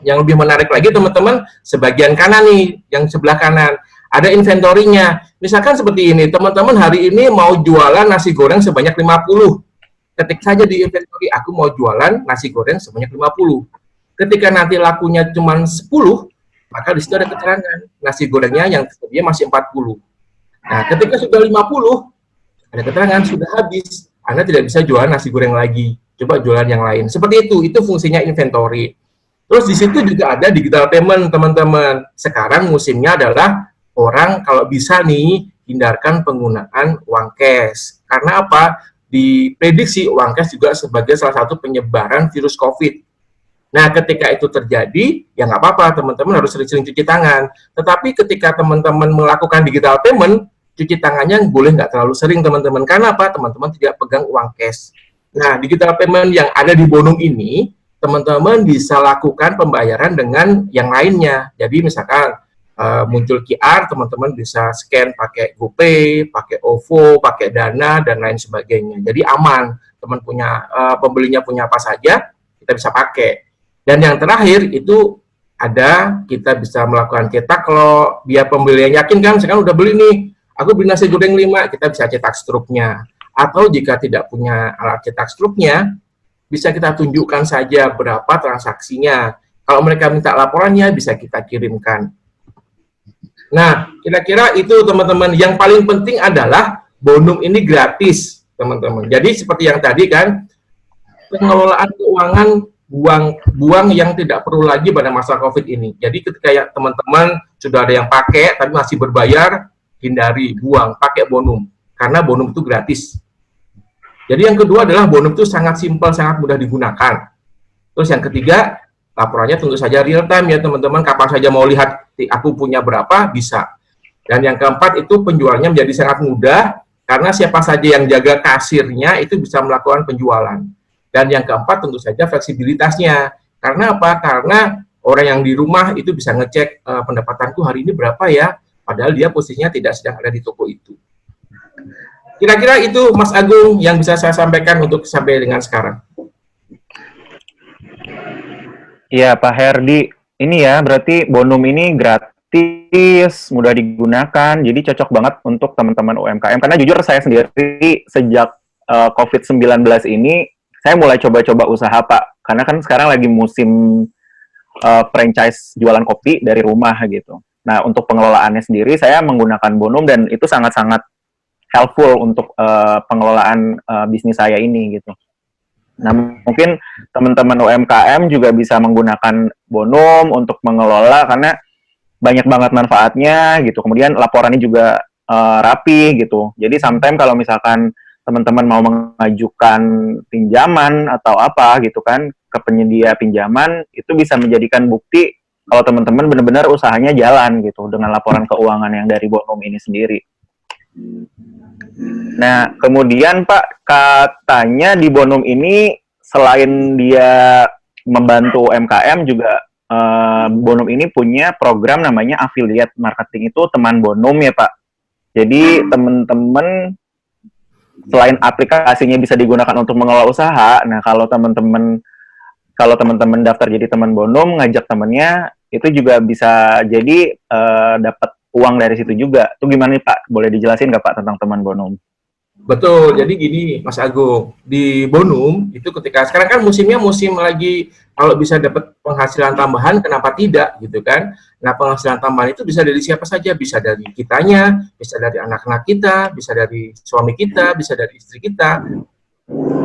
Yang lebih menarik lagi teman-teman, sebagian kanan nih, yang sebelah kanan, ada inventorinya. Misalkan seperti ini, teman-teman hari ini mau jualan nasi goreng sebanyak 50. Ketik saja di inventory, aku mau jualan nasi goreng sebanyak 50. Ketika nanti lakunya cuma 10, maka di situ ada keterangan, nasi gorengnya yang tersedia masih 40. Nah, ketika sudah 50, ada keterangan sudah habis. Anda tidak bisa jualan nasi goreng lagi. Coba jualan yang lain. Seperti itu fungsinya inventory. Terus di situ juga ada digital payment, teman-teman. Sekarang musimnya adalah orang kalau bisa nih hindarkan penggunaan uang cash. Karena apa? Diprediksi uang cash juga sebagai salah satu penyebaran virus COVID. Nah, ketika itu terjadi, ya nggak apa-apa, teman-teman harus sering-sering cuci tangan. Tetapi ketika teman-teman melakukan digital payment, cuci tangannya boleh nggak terlalu sering, teman-teman. Karena apa? Teman-teman tidak pegang uang cash. Nah, digital payment yang ada di Bonum ini, teman-teman bisa lakukan pembayaran dengan yang lainnya. Jadi misalkan muncul QR, teman-teman bisa scan pakai GoPay, pakai OVO, pakai Dana, dan lain sebagainya. Jadi aman, teman punya pembelinya punya apa saja, kita bisa pakai. Dan yang terakhir itu ada, kita bisa melakukan cetak kalau biar pembeli yang yakin kan, sekarang udah beli nih, aku beli nasi goreng 5, kita bisa cetak struknya. Atau jika tidak punya alat cetak struknya, bisa kita tunjukkan saja berapa transaksinya. Kalau mereka minta laporannya, bisa kita kirimkan. Nah, kira-kira itu teman-teman. Yang paling penting adalah Bonum ini gratis, teman-teman. Jadi seperti yang tadi kan, pengelolaan keuangan buang yang tidak perlu lagi pada masa COVID ini. Jadi ketika ya, teman-teman sudah ada yang pakai, tapi masih berbayar, hindari, buang, pakai Bonum. Karena Bonum itu gratis. Jadi yang kedua adalah Bonum itu sangat simpel, sangat mudah digunakan. Terus yang ketiga, laporannya tentu saja real time ya teman-teman, kapan saja mau lihat aku punya berapa, bisa. Dan yang keempat itu penjualnya menjadi sangat mudah, karena siapa saja yang jaga kasirnya itu bisa melakukan penjualan. Dan yang keempat tentu saja fleksibilitasnya. Karena apa? Karena orang yang di rumah itu bisa ngecek pendapatanku hari ini berapa ya, padahal dia posisinya tidak sedang ada di toko itu. Kira-kira itu Mas Agung yang bisa saya sampaikan untuk sampai dengan sekarang. Iya Pak Herdi, ini ya berarti Bonum ini gratis, mudah digunakan, jadi cocok banget untuk teman-teman UMKM. Karena jujur saya sendiri sejak COVID-19 ini, saya mulai coba-coba usaha Pak. Karena kan sekarang lagi musim franchise jualan kopi dari rumah gitu. Nah untuk pengelolaannya sendiri saya menggunakan Bonum dan itu sangat-sangat helpful untuk pengelolaan bisnis saya ini gitu. Nah, mungkin teman-teman UMKM juga bisa menggunakan Bonum untuk mengelola karena banyak banget manfaatnya gitu. Kemudian laporannya juga rapi gitu. Jadi sometimes kalau misalkan teman-teman mau mengajukan pinjaman atau apa gitu kan ke penyedia pinjaman, itu bisa menjadikan bukti kalau teman-teman benar-benar usahanya jalan gitu dengan laporan keuangan yang dari Bonum ini sendiri. Nah, kemudian Pak, katanya di Bonum ini selain dia membantu UMKM juga Bonum ini punya program namanya affiliate marketing, itu teman Bonum ya Pak. Jadi teman-teman selain aplikasinya bisa digunakan untuk mengelola usaha, nah kalau teman-teman daftar jadi teman Bonum, ngajak temannya, itu juga bisa jadi dapat uang dari situ juga. Itu gimana nih Pak? Boleh dijelasin nggak Pak tentang teman Bonum? Betul, jadi gini Mas Agung, di Bonum itu ketika sekarang kan musimnya musim lagi, kalau bisa dapat penghasilan tambahan kenapa tidak gitu kan. Nah penghasilan tambahan itu bisa dari siapa saja, bisa dari kitanya, bisa dari anak-anak kita, bisa dari suami kita, bisa dari istri kita.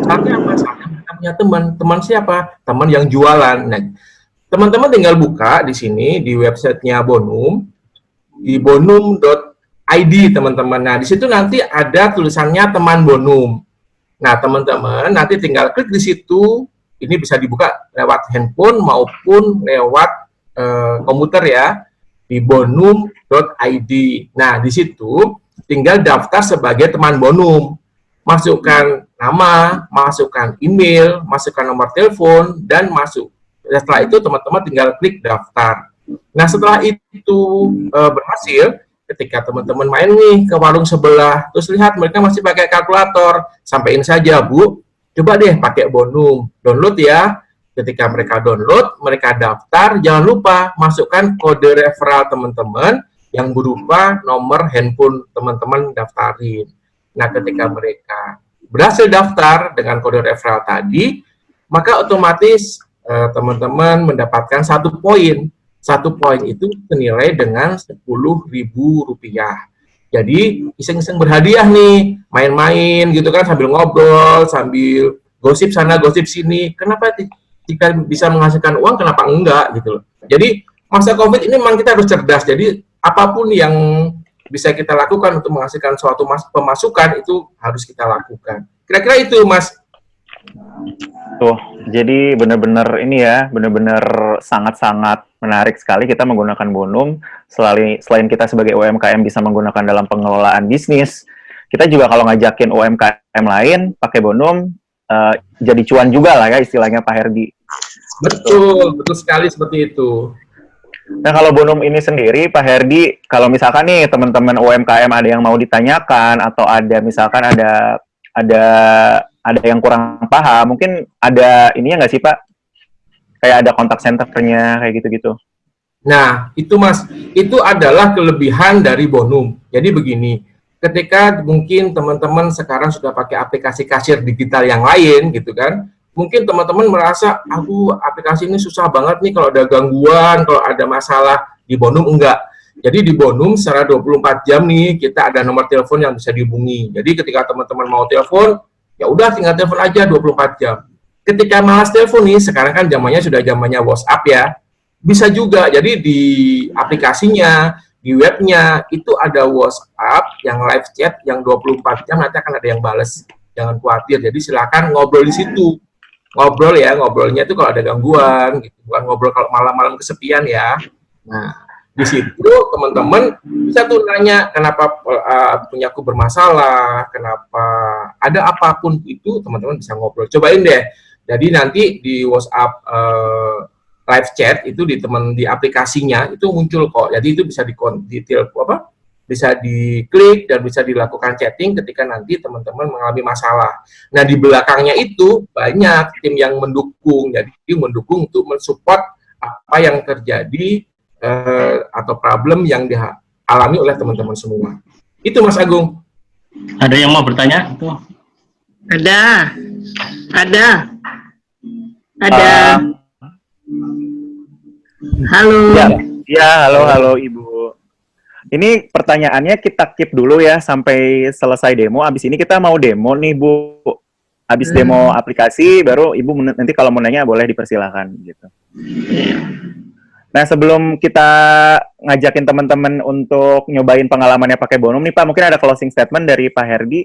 Saatnya apa? Saatnya kita punya teman siapa? Teman yang jualan. Nah, teman-teman tinggal buka di sini di websitenya Bonum, di bonum.id teman-teman. Nah, di situ nanti ada tulisannya teman Bonum. Nah, teman-teman nanti tinggal klik di situ. Ini bisa dibuka lewat handphone maupun lewat komputer ya, di bonum.id. Nah, di situ tinggal daftar sebagai teman Bonum. Masukkan nama, masukkan email, masukkan nomor telepon, dan masuk. Setelah itu teman-teman tinggal klik daftar. Nah, setelah itu berhasil, ketika teman-teman main nih ke warung sebelah, terus lihat mereka masih pakai kalkulator, sampaikan saja, Bu, coba deh pakai Bonum, download ya. Ketika mereka download, mereka daftar, jangan lupa masukkan kode referral teman-teman yang berupa nomor handphone teman-teman daftarin. Nah, ketika mereka berhasil daftar dengan kode referral tadi, maka otomatis teman-teman mendapatkan 1 poin. 1 poin itu senilai dengan Rp10.000. Jadi iseng-iseng berhadiah nih, main-main gitu kan, sambil ngobrol, sambil gosip sana, gosip sini. Kenapa jika bisa menghasilkan uang, kenapa enggak gitu loh. Jadi masa COVID ini memang kita harus cerdas. Jadi apapun yang bisa kita lakukan untuk menghasilkan suatu pemasukan itu harus kita lakukan. Kira-kira itu, Mas. Tuh, jadi benar-benar ini ya, benar-benar sangat-sangat menarik sekali kita menggunakan Bonum. Selain kita sebagai UMKM bisa menggunakan dalam pengelolaan bisnis, kita juga kalau ngajakin UMKM lain pakai Bonum, jadi cuan juga lah ya istilahnya Pak Herdi. Betul sekali seperti itu. Nah kalau Bonum ini sendiri Pak Herdi, kalau misalkan nih teman-teman UMKM ada yang mau ditanyakan atau ada misalkan ada yang kurang paham, mungkin ada ininya nggak sih Pak? Kayak ada kontak centernya, kayak gitu-gitu. Nah, itu Mas, itu adalah kelebihan dari Bonum. Jadi begini, ketika mungkin teman-teman sekarang sudah pakai aplikasi kasir digital yang lain, gitu kan, mungkin teman-teman merasa, aplikasi ini susah banget nih kalau ada gangguan, kalau ada masalah. Di Bonum enggak. Jadi di Bonum secara 24 jam nih, kita ada nomor telepon yang bisa dihubungi. Jadi ketika teman-teman mau telepon, ya udah tinggal telepon aja 24 jam. Ketika malas telepon nih, sekarang kan zamannya sudah zamannya WhatsApp ya. Bisa juga, jadi di aplikasinya, di webnya, itu ada WhatsApp yang live chat yang 24 jam, nanti akan ada yang bales. Jangan khawatir, jadi silakan ngobrol di situ. Ngobrol ya, ngobrolnya itu kalau ada gangguan, gitu. Bukan ngobrol kalau malam-malam kesepian ya. Nah, di situ teman-teman bisa tuh nanya kenapa punyaku bermasalah, kenapa ada apapun itu teman-teman bisa ngobrol. Cobain deh. Jadi nanti di WhatsApp live chat itu di aplikasinya itu muncul kok. Jadi itu bisa bisa diklik dan bisa dilakukan chatting ketika nanti teman-teman mengalami masalah. Nah di belakangnya itu banyak tim yang mendukung. Jadi mendukung untuk mensupport apa yang terjadi atau problem yang dialami oleh teman-teman semua. Itu Mas Agung. Ada yang mau bertanya? Tuh. Ada. Halo. Ya, halo Ibu. Ini pertanyaannya kita keep dulu ya sampai selesai demo. Abis ini kita mau demo nih Bu. Abis demo aplikasi, baru Ibu nanti kalau mau nanya boleh dipersilakan gitu. Nah, sebelum kita ngajakin teman-teman untuk nyobain pengalamannya pakai Bonum nih Pak, mungkin ada closing statement dari Pak Herdi.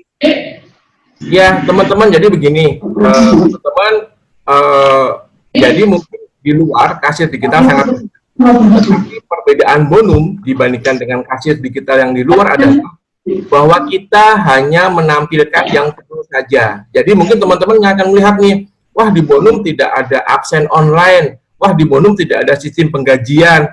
Ya, teman-teman, jadi begini. Teman-teman, jadi mungkin di luar kasir digital sangat, tapi perbedaan Bonum dibandingkan dengan kasir digital yang di luar adalah bahwa kita hanya menampilkan yang perlu saja. Jadi mungkin teman-teman akan melihat nih, wah di Bonum tidak ada absen online, wah di Bonum tidak ada sistem penggajian.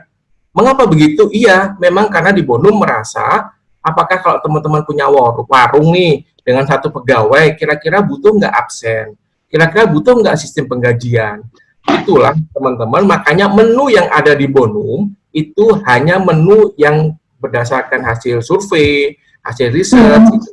Mengapa begitu? Iya, memang karena di Bonum merasa, apakah kalau teman-teman punya warung nih, dengan 1 pegawai, kira-kira butuh nggak absen? Kira-kira butuh nggak sistem penggajian? Itulah teman-teman, makanya menu yang ada di Bonum, itu hanya menu yang berdasarkan hasil survei, hasil riset, itu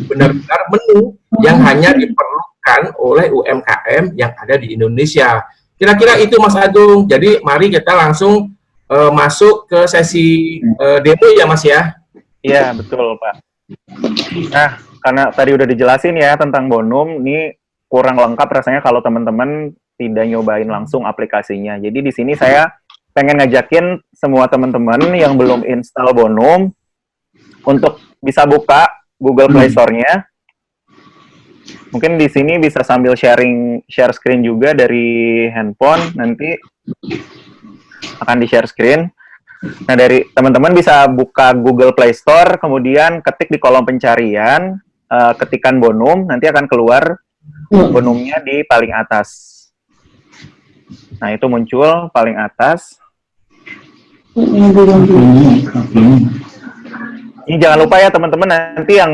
benar-benar menu yang hanya diperlukan oleh UMKM yang ada di Indonesia. Kira-kira itu Mas Agung. Jadi mari kita langsung masuk ke sesi demo ya Mas ya. Iya, betul Pak. Nah, karena tadi udah dijelasin ya tentang Bonum, ini kurang lengkap rasanya kalau teman-teman tidak nyobain langsung aplikasinya. Jadi di sini saya pengen ngajakin semua teman-teman yang belum install Bonum untuk bisa buka Google Play Store-nya. Mungkin di sini bisa sambil share screen juga dari handphone, nanti akan di-share screen. Nah, dari teman-teman bisa buka Google Play Store, kemudian ketik di kolom pencarian, ketikan Bonum, nanti akan keluar Bonumnya di paling atas. Nah, itu muncul paling atas. Ini jangan lupa ya teman-teman, nanti yang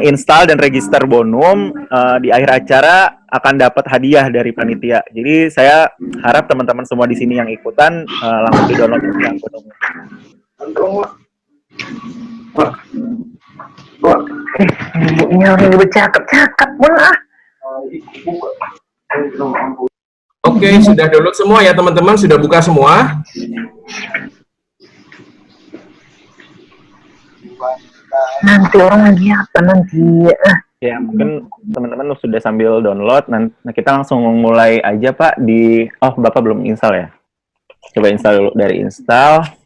install dan register Bonum di akhir acara akan dapat hadiah dari panitia. Jadi saya harap teman-teman semua di sini yang ikutan langsung di-download yang Bonum. Ibunya orang yang bercakap-cakap pun ah. Oke, sudah download semua ya teman-teman, sudah buka semua. Nanti orang lagi apa nanti? Ya, mungkin teman-teman sudah sambil download. Nah, kita langsung mulai aja Pak di... Oh, Bapak belum install ya? Coba install dulu dari install.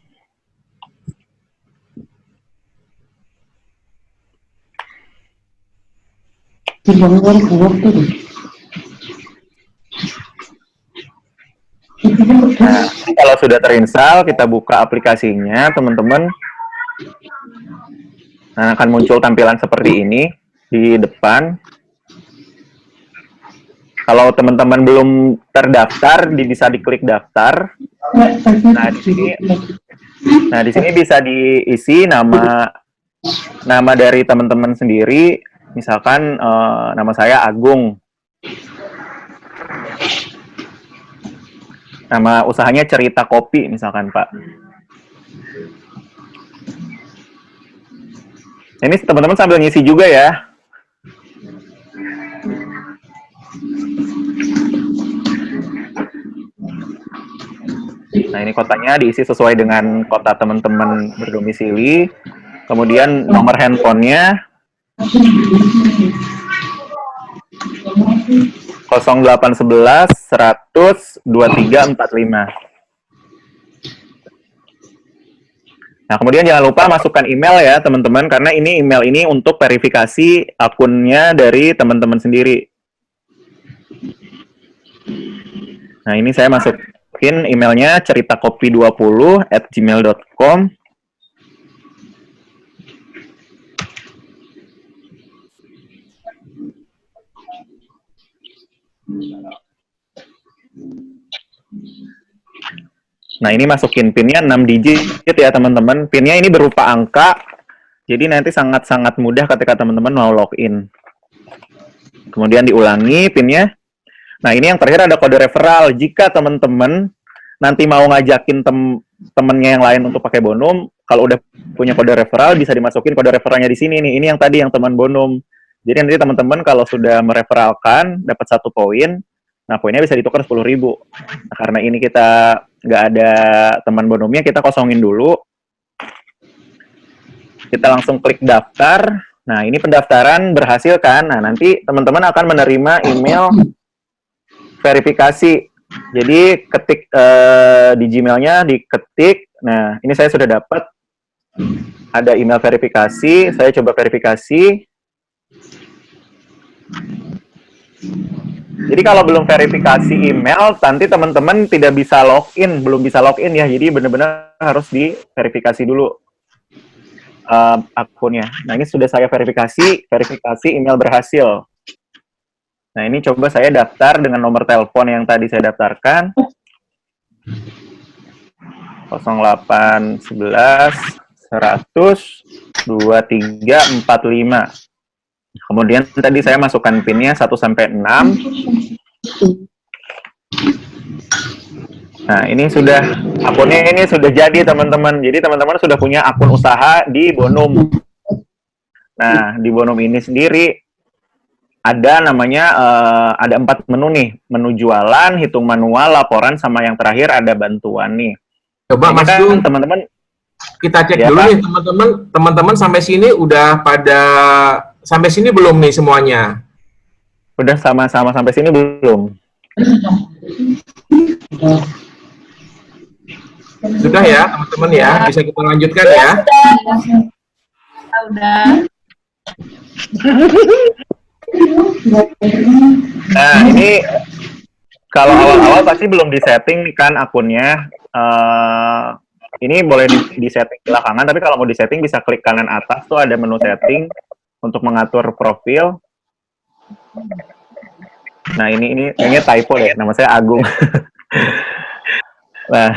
Nah, kalau sudah terinstall, kita buka aplikasinya, teman-teman. Nah, akan muncul tampilan seperti ini di depan. Kalau teman-teman belum terdaftar, bisa diklik daftar. Nah, di sini bisa diisi nama dari teman-teman sendiri. Misalkan nama saya Agung. Nama usahanya Cerita Kopi, misalkan Pak. Ini teman-teman sambil ngisi juga ya. Nah, ini kotanya diisi sesuai dengan kota teman-teman berdomisili. Kemudian nomor handphonenya 0811 100 2345. Nah, kemudian jangan lupa masukkan email ya, teman-teman, karena ini email ini untuk verifikasi akunnya dari teman-teman sendiri. Nah, ini saya masukin emailnya ceritakopi20@gmail.com. Nah, ini masukin PIN-nya 6 digit ya, teman-teman. PIN-nya ini berupa angka, jadi nanti sangat-sangat mudah ketika teman-teman mau login. Kemudian diulangi PIN-nya. Nah, ini yang terakhir ada kode referral. Jika teman-teman nanti mau ngajakin temennya yang lain untuk pakai Bonum, kalau udah punya kode referral, bisa dimasukin kode referralnya di sini nih. Ini yang tadi yang teman Bonum. Jadi nanti teman-teman kalau sudah mereferalkan, dapat 1 poin, nah poinnya bisa ditukar 10.000. Nah, karena ini kita nggak ada teman Bonumnya, kita kosongin dulu. Kita langsung klik daftar. Nah, ini pendaftaran berhasil kan? Nah, nanti teman-teman akan menerima email verifikasi. Jadi ketik di Gmail-nya, diketik. Nah, ini saya sudah dapat. Ada email verifikasi. Saya coba verifikasi. Jadi kalau belum verifikasi email, nanti teman-teman tidak bisa login, belum bisa login ya. Jadi benar-benar harus diverifikasi dulu akunnya. Nah, ini sudah saya verifikasi email berhasil. Nah, ini coba saya daftar dengan nomor telepon yang tadi saya daftarkan. 0811 100 2345. Kemudian tadi saya masukkan PIN-nya 1 sampai 6. Nah, akunnya ini sudah jadi teman-teman. Jadi teman-teman sudah punya akun usaha di Bonum. Nah, di Bonum ini sendiri ada namanya ada 4 menu nih, menu jualan, hitung manual, laporan, sama yang terakhir ada bantuan nih. Coba Ini Mas kan Gung, teman-teman kita cek ya, dulu Pak. nih teman-teman sampai sini udah pada sampai sini belum nih semuanya? Udah sama-sama sampai sini belum? Sudah ya teman-teman ya, bisa kita lanjutkan ya. Udah. Nah, ini kalau awal-awal pasti belum disetting kan akunnya. Ini boleh disetting belakangan, tapi kalau mau disetting bisa klik kanan atas tuh ada menu setting untuk mengatur profil. Nah, ini typo ya, nama saya Agung. Nah,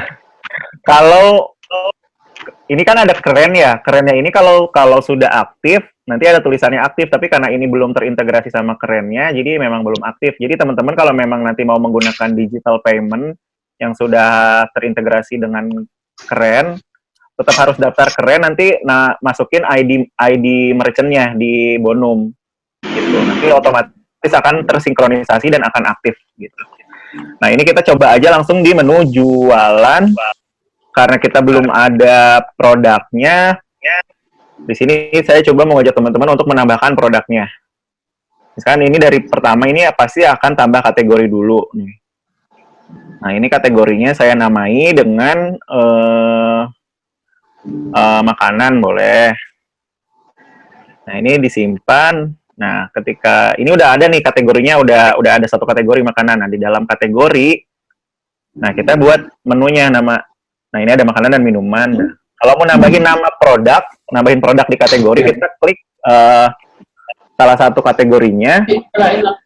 kalau ini kan ada keren ya, kerennya ini kalau sudah aktif, nanti ada tulisannya aktif, tapi karena ini belum terintegrasi sama kerennya, jadi memang belum aktif. Jadi teman-teman kalau memang nanti mau menggunakan digital payment yang sudah terintegrasi dengan keren, tetap harus daftar keren, nanti masukin ID merchant-nya di Bonum. Gitu. Nanti otomatis akan tersinkronisasi dan akan aktif gitu. Nah, ini kita coba aja langsung di menu jualan. Karena kita belum ada produknya, di sini saya coba mengajak teman-teman untuk menambahkan produknya. Misalkan ini dari pertama ini pasti akan tambah kategori dulu. Nah, ini kategorinya saya namai dengan makanan boleh. Nah, ini disimpan. Nah, ketika ini udah ada nih kategorinya, udah ada satu kategori makanan. Nah, di dalam kategori, nah kita buat menunya Nah, ini ada makanan dan minuman. Nah, kalau mau nambahin nambahin produk di kategori, kita klik salah satu kategorinya.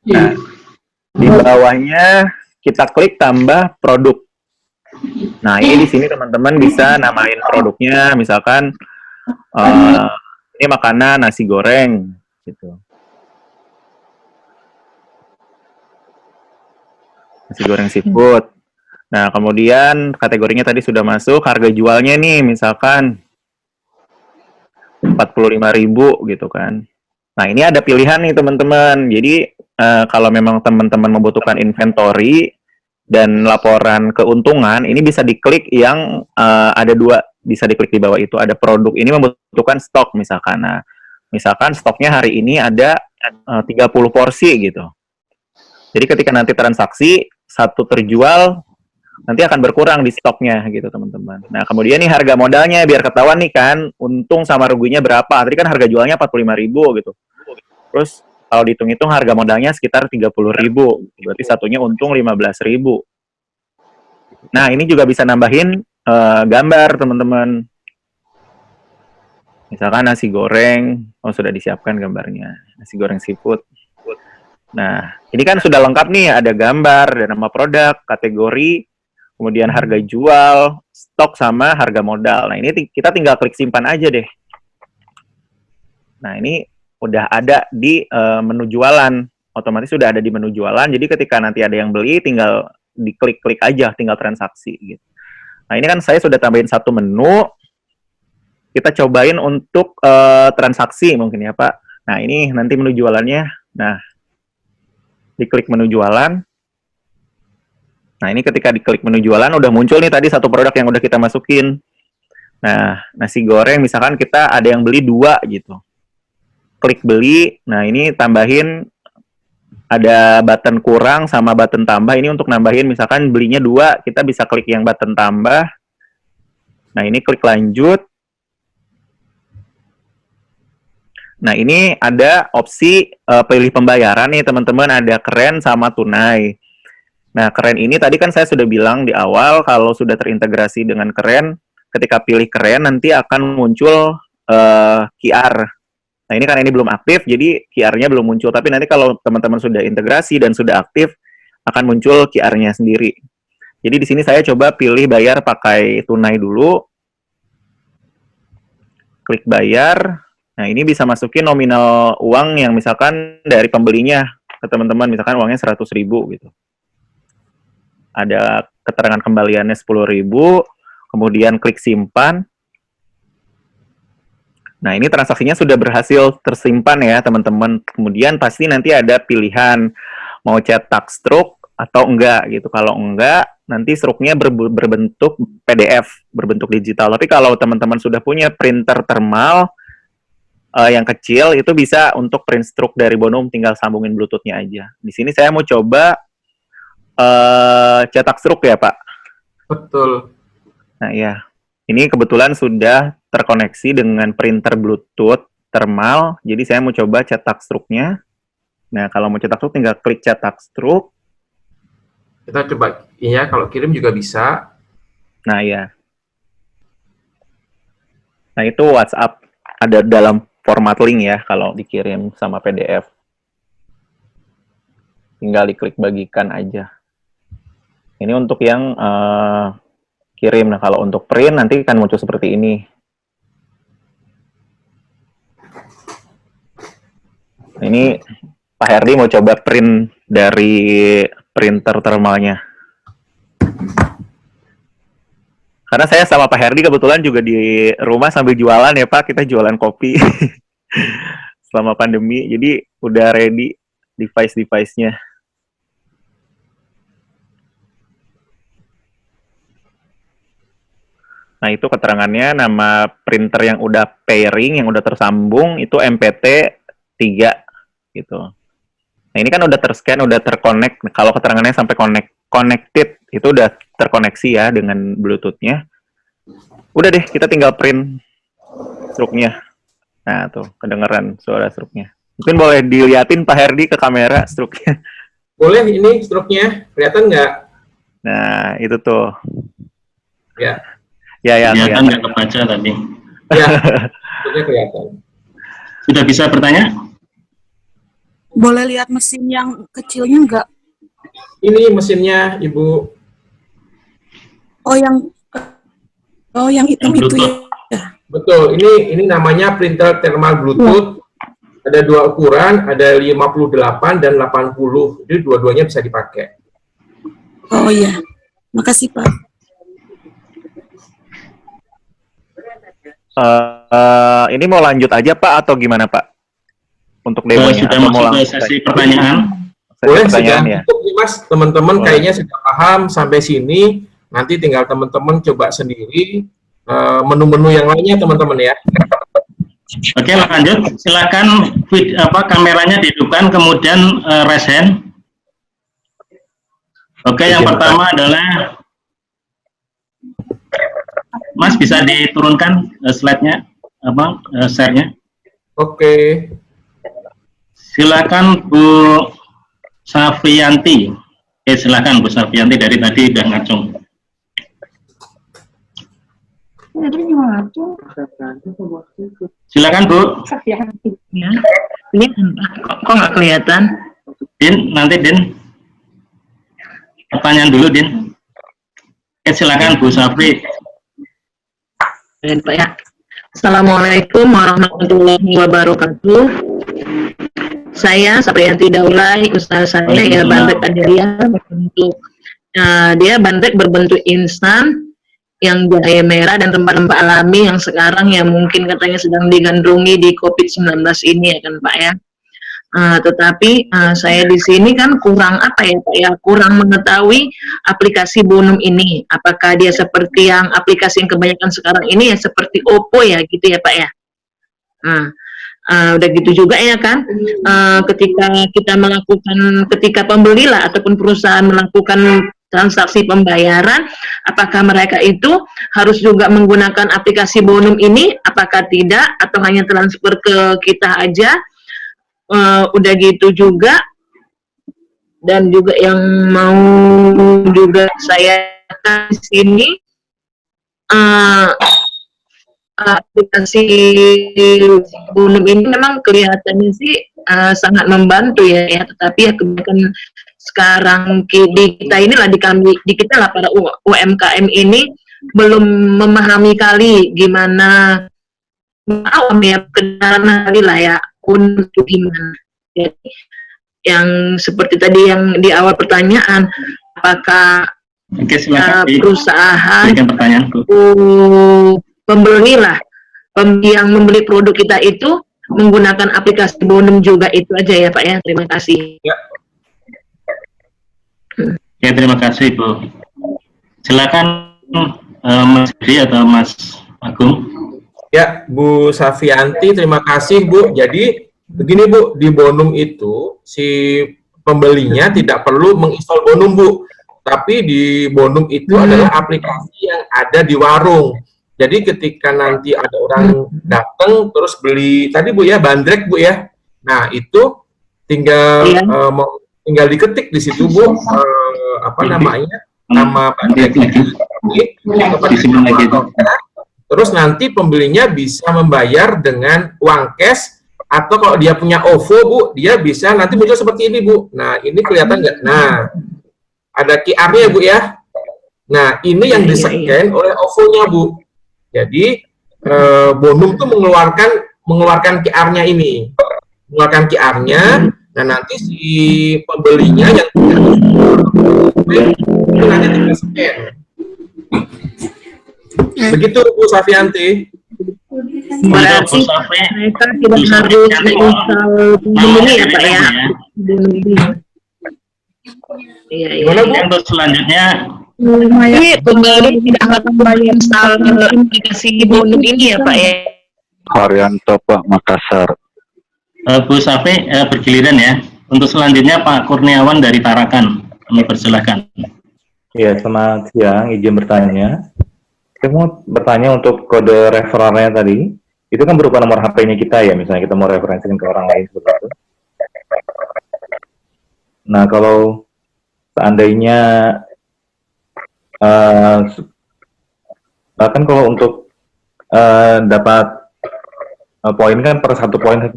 Nah, di bawahnya kita klik tambah produk. Nah, ini di sini teman-teman bisa namain produknya, misalkan ini makanan nasi goreng, gitu. Nasi goreng seafood. Nah, kemudian kategorinya tadi sudah masuk, harga jualnya nih misalkan 45.000 gitu kan. Nah, ini ada pilihan nih teman-teman. Jadi, kalau memang teman-teman membutuhkan inventory dan laporan keuntungan, ini bisa diklik yang ada 2, bisa diklik di bawah itu. Ada produk, ini membutuhkan stok misalkan. Nah, misalkan stoknya hari ini ada 30 porsi gitu. Jadi ketika nanti transaksi, satu terjual, nanti akan berkurang di stoknya gitu teman-teman. Nah, kemudian nih harga modalnya biar ketahuan nih kan untung sama ruginya berapa. Tadi kan harga jualnya 45.000 gitu. Terus kalau dihitung-hitung harga modalnya sekitar 30.000. Berarti satunya untung 15.000. Nah, ini juga bisa nambahin gambar teman-teman. Misalkan nasi goreng, sudah disiapkan gambarnya. Nasi goreng seafood. Nah, ini kan sudah lengkap nih, ada gambar, ada nama produk, kategori, kemudian harga jual, stok, sama harga modal. Nah, ini kita tinggal klik simpan aja deh. Nah, ini udah ada di menu jualan. Otomatis sudah ada di menu jualan, jadi ketika nanti ada yang beli, tinggal diklik-klik aja, tinggal transaksi. Gitu. Nah, ini kan saya sudah tambahin satu menu. Kita cobain untuk transaksi mungkin ya, Pak. Nah, ini nanti menu jualannya. Nah, diklik menu jualan. Nah, ini ketika diklik menu jualan, udah muncul nih tadi satu produk yang udah kita masukin. Nah, nasi goreng misalkan kita ada yang beli 2 gitu. Klik beli, nah ini tambahin, ada button kurang sama button tambah. Ini untuk nambahin, misalkan belinya 2, kita bisa klik yang button tambah. Nah, ini klik lanjut. Nah, ini ada opsi pilih pembayaran nih teman-teman, ada keren sama tunai. Nah, keren ini tadi kan saya sudah bilang di awal, kalau sudah terintegrasi dengan keren, ketika pilih keren nanti akan muncul QR. Nah, ini karena ini belum aktif, jadi QR-nya belum muncul. Tapi nanti kalau teman-teman sudah integrasi dan sudah aktif, akan muncul QR-nya sendiri. Jadi di sini saya coba pilih bayar pakai tunai dulu. Klik bayar. Nah, ini bisa masukin nominal uang yang misalkan dari pembelinya ke teman-teman, misalkan uangnya 100.000 gitu. ada keterangan kembaliannya 10.000, kemudian klik simpan. Nah, ini transaksinya sudah berhasil tersimpan ya, teman-teman. Kemudian pasti nanti ada pilihan mau cetak struk atau enggak gitu. Kalau enggak, nanti struknya berbentuk PDF, berbentuk digital. Tapi kalau teman-teman sudah punya printer thermal yang kecil, itu bisa untuk print struk dari Bonum, tinggal sambungin Bluetooth-nya aja. Di sini saya mau coba cetak struk ya, Pak. Betul. Nah, ya. Ini kebetulan sudah terkoneksi dengan printer Bluetooth thermal, jadi saya mau coba cetak struknya. Nah, kalau mau cetak struk tinggal klik cetak struk. Kita coba, ya kalau kirim juga bisa. Nah, ya. Nah, itu WhatsApp ada dalam format link ya, kalau dikirim sama PDF. Tinggal diklik bagikan aja. Ini untuk yang kirim. Nah, kalau untuk print nanti akan muncul seperti ini. Ini Pak Herdi mau coba print dari printer thermalnya. Karena saya sama Pak Herdi kebetulan juga di rumah sambil jualan ya Pak, kita jualan kopi selama pandemi. Jadi udah ready device-device-nya. Nah, itu keterangannya, nama printer yang udah pairing, yang udah tersambung, itu MPT 3, gitu. Nah, ini kan udah terscan, udah terconnect. Kalau keterangannya sampai connected, itu udah terkoneksi ya dengan Bluetooth-nya. Udah deh, kita tinggal print struknya. Nah, tuh, kedengeran suara struknya. Mungkin boleh diliatin Pak Herdi ke kamera struknya. Boleh, ini struknya, kelihatan nggak? Nah, itu tuh. Ya. Ya, kelihatan nggak kebaca tadi. Ya, struknya kelihatan. Sudah bisa bertanya? Boleh lihat mesin yang kecilnya nggak? Ini mesinnya, Ibu. Oh, yang hitam itu ya. Betul, ini namanya printer thermal Bluetooth. Ada dua ukuran, ada 58 dan 80. Jadi dua-duanya bisa dipakai. Oh iya, makasih Pak. Ini mau lanjut aja Pak atau gimana Pak? Untuk demonya Sudah atau mau masuk ke langsung sesi pertanyaan? Boleh, pertanyaan sudah ya? cukup nih Mas. Teman-teman Boleh. kayaknya sudah paham sampai sini. Nanti tinggal teman-teman coba sendiri menu-menu yang lainnya teman-teman ya. Oke, lanjut. Silakan kameranya dihidupkan, kemudian raise hand. Oke, yang pertama adalah Mas, bisa diturunkan slide-nya, share-nya. Oke. Silakan Bu Safianti. Oke, silakan Bu Safianti, dari tadi udah ngacung. Silakan Bu. Ya. Ini kok nggak kelihatan? Din, nanti Din. Pertanyaan dulu Din. Oke, silakan Bu Safi. Pak ya. Assalamualaikum warahmatullahi wabarakatuh. Saya Sapriyanti Daulay, usaha saya ya bandrek Adelia berbentuk bandrek berbentuk instan yang jahe merah dan rempah-rempah alami yang sekarang ya mungkin katanya sedang digandrungi di COVID-19 ini ya kan Pak ya. Tetapi saya di sini kan kurang apa ya Pak ya, kurang mengetahui aplikasi Bonum ini. Apakah dia seperti yang aplikasi yang kebanyakan sekarang ini ya seperti Oppo ya gitu ya Pak ya. Udah gitu juga ya kan, ketika pembeli lah ataupun perusahaan melakukan transaksi pembayaran, apakah mereka itu harus juga menggunakan aplikasi Bonum ini, apakah tidak, atau hanya transfer ke kita aja. Udah gitu juga, dan juga yang mau juga saya di sini, aplikasi Bonum ini memang kelihatannya sih sangat membantu ya, tetapi ya kebanyakan sekarang di kita inilah di kita lah para UMKM ini belum memahami kali gimana awam ya kenalan kali lah ya untuk gimana. Jadi yang seperti tadi yang di awal pertanyaan, apakah Oke, silakan perusahaan berikan pertanyaan, Bu. pembeli lah, yang membeli produk kita itu menggunakan aplikasi Bonum juga, itu aja ya Pak ya. Terima kasih. Ya. Ya, terima kasih Bu. Silakan Mas Budi atau Mas Agung. Ya, Bu Safianti, terima kasih Bu. Jadi begini Bu, di Bonum itu si pembelinya tidak perlu menginstal Bonum Bu, tapi di Bonum itu adalah aplikasi yang ada di warung. Jadi ketika nanti ada orang datang terus beli tadi Bu ya, bandrek Bu ya. Nah, itu tinggal tinggal diketik di situ Bu, apa namanya? Nama bandrek terus nanti pembelinya bisa membayar dengan uang cash, atau kalau dia punya OVO Bu, dia bisa nanti muncul seperti ini Bu. Nah, ini kelihatan nggak? Nah, ada QR-nya Bu ya. Nah, ini yang di-scan oleh OVO-nya Bu. Jadi Bonum tuh mengeluarkan QR-nya ini, mengeluarkan QR-nya. Nah, nanti si pembelinya yang itu nanti tinggal scan. Begitu Bu Safianti. Berarti mereka tidak harus menginstal Bonum ini ya Pak ya. Iya, iya. Untuk selanjutnya, Jadi pembeli tidak harus menginstal aplikasi Bonum ini ya Pak ya. Haryanto Pak, Makassar. Bu Safi bergiliran ya. Untuk selanjutnya Pak Kurniawan dari Tarakan, kami persilahkan. Iya, selamat siang, izin bertanya. Saya mau bertanya untuk kode referralnya tadi, itu kan berupa nomor HP-nya kita ya, misalnya kita mau referensiin ke orang lain seperti itu. Nah, kalau seandainya bahkan kalau untuk dapat poin kan per satu poin,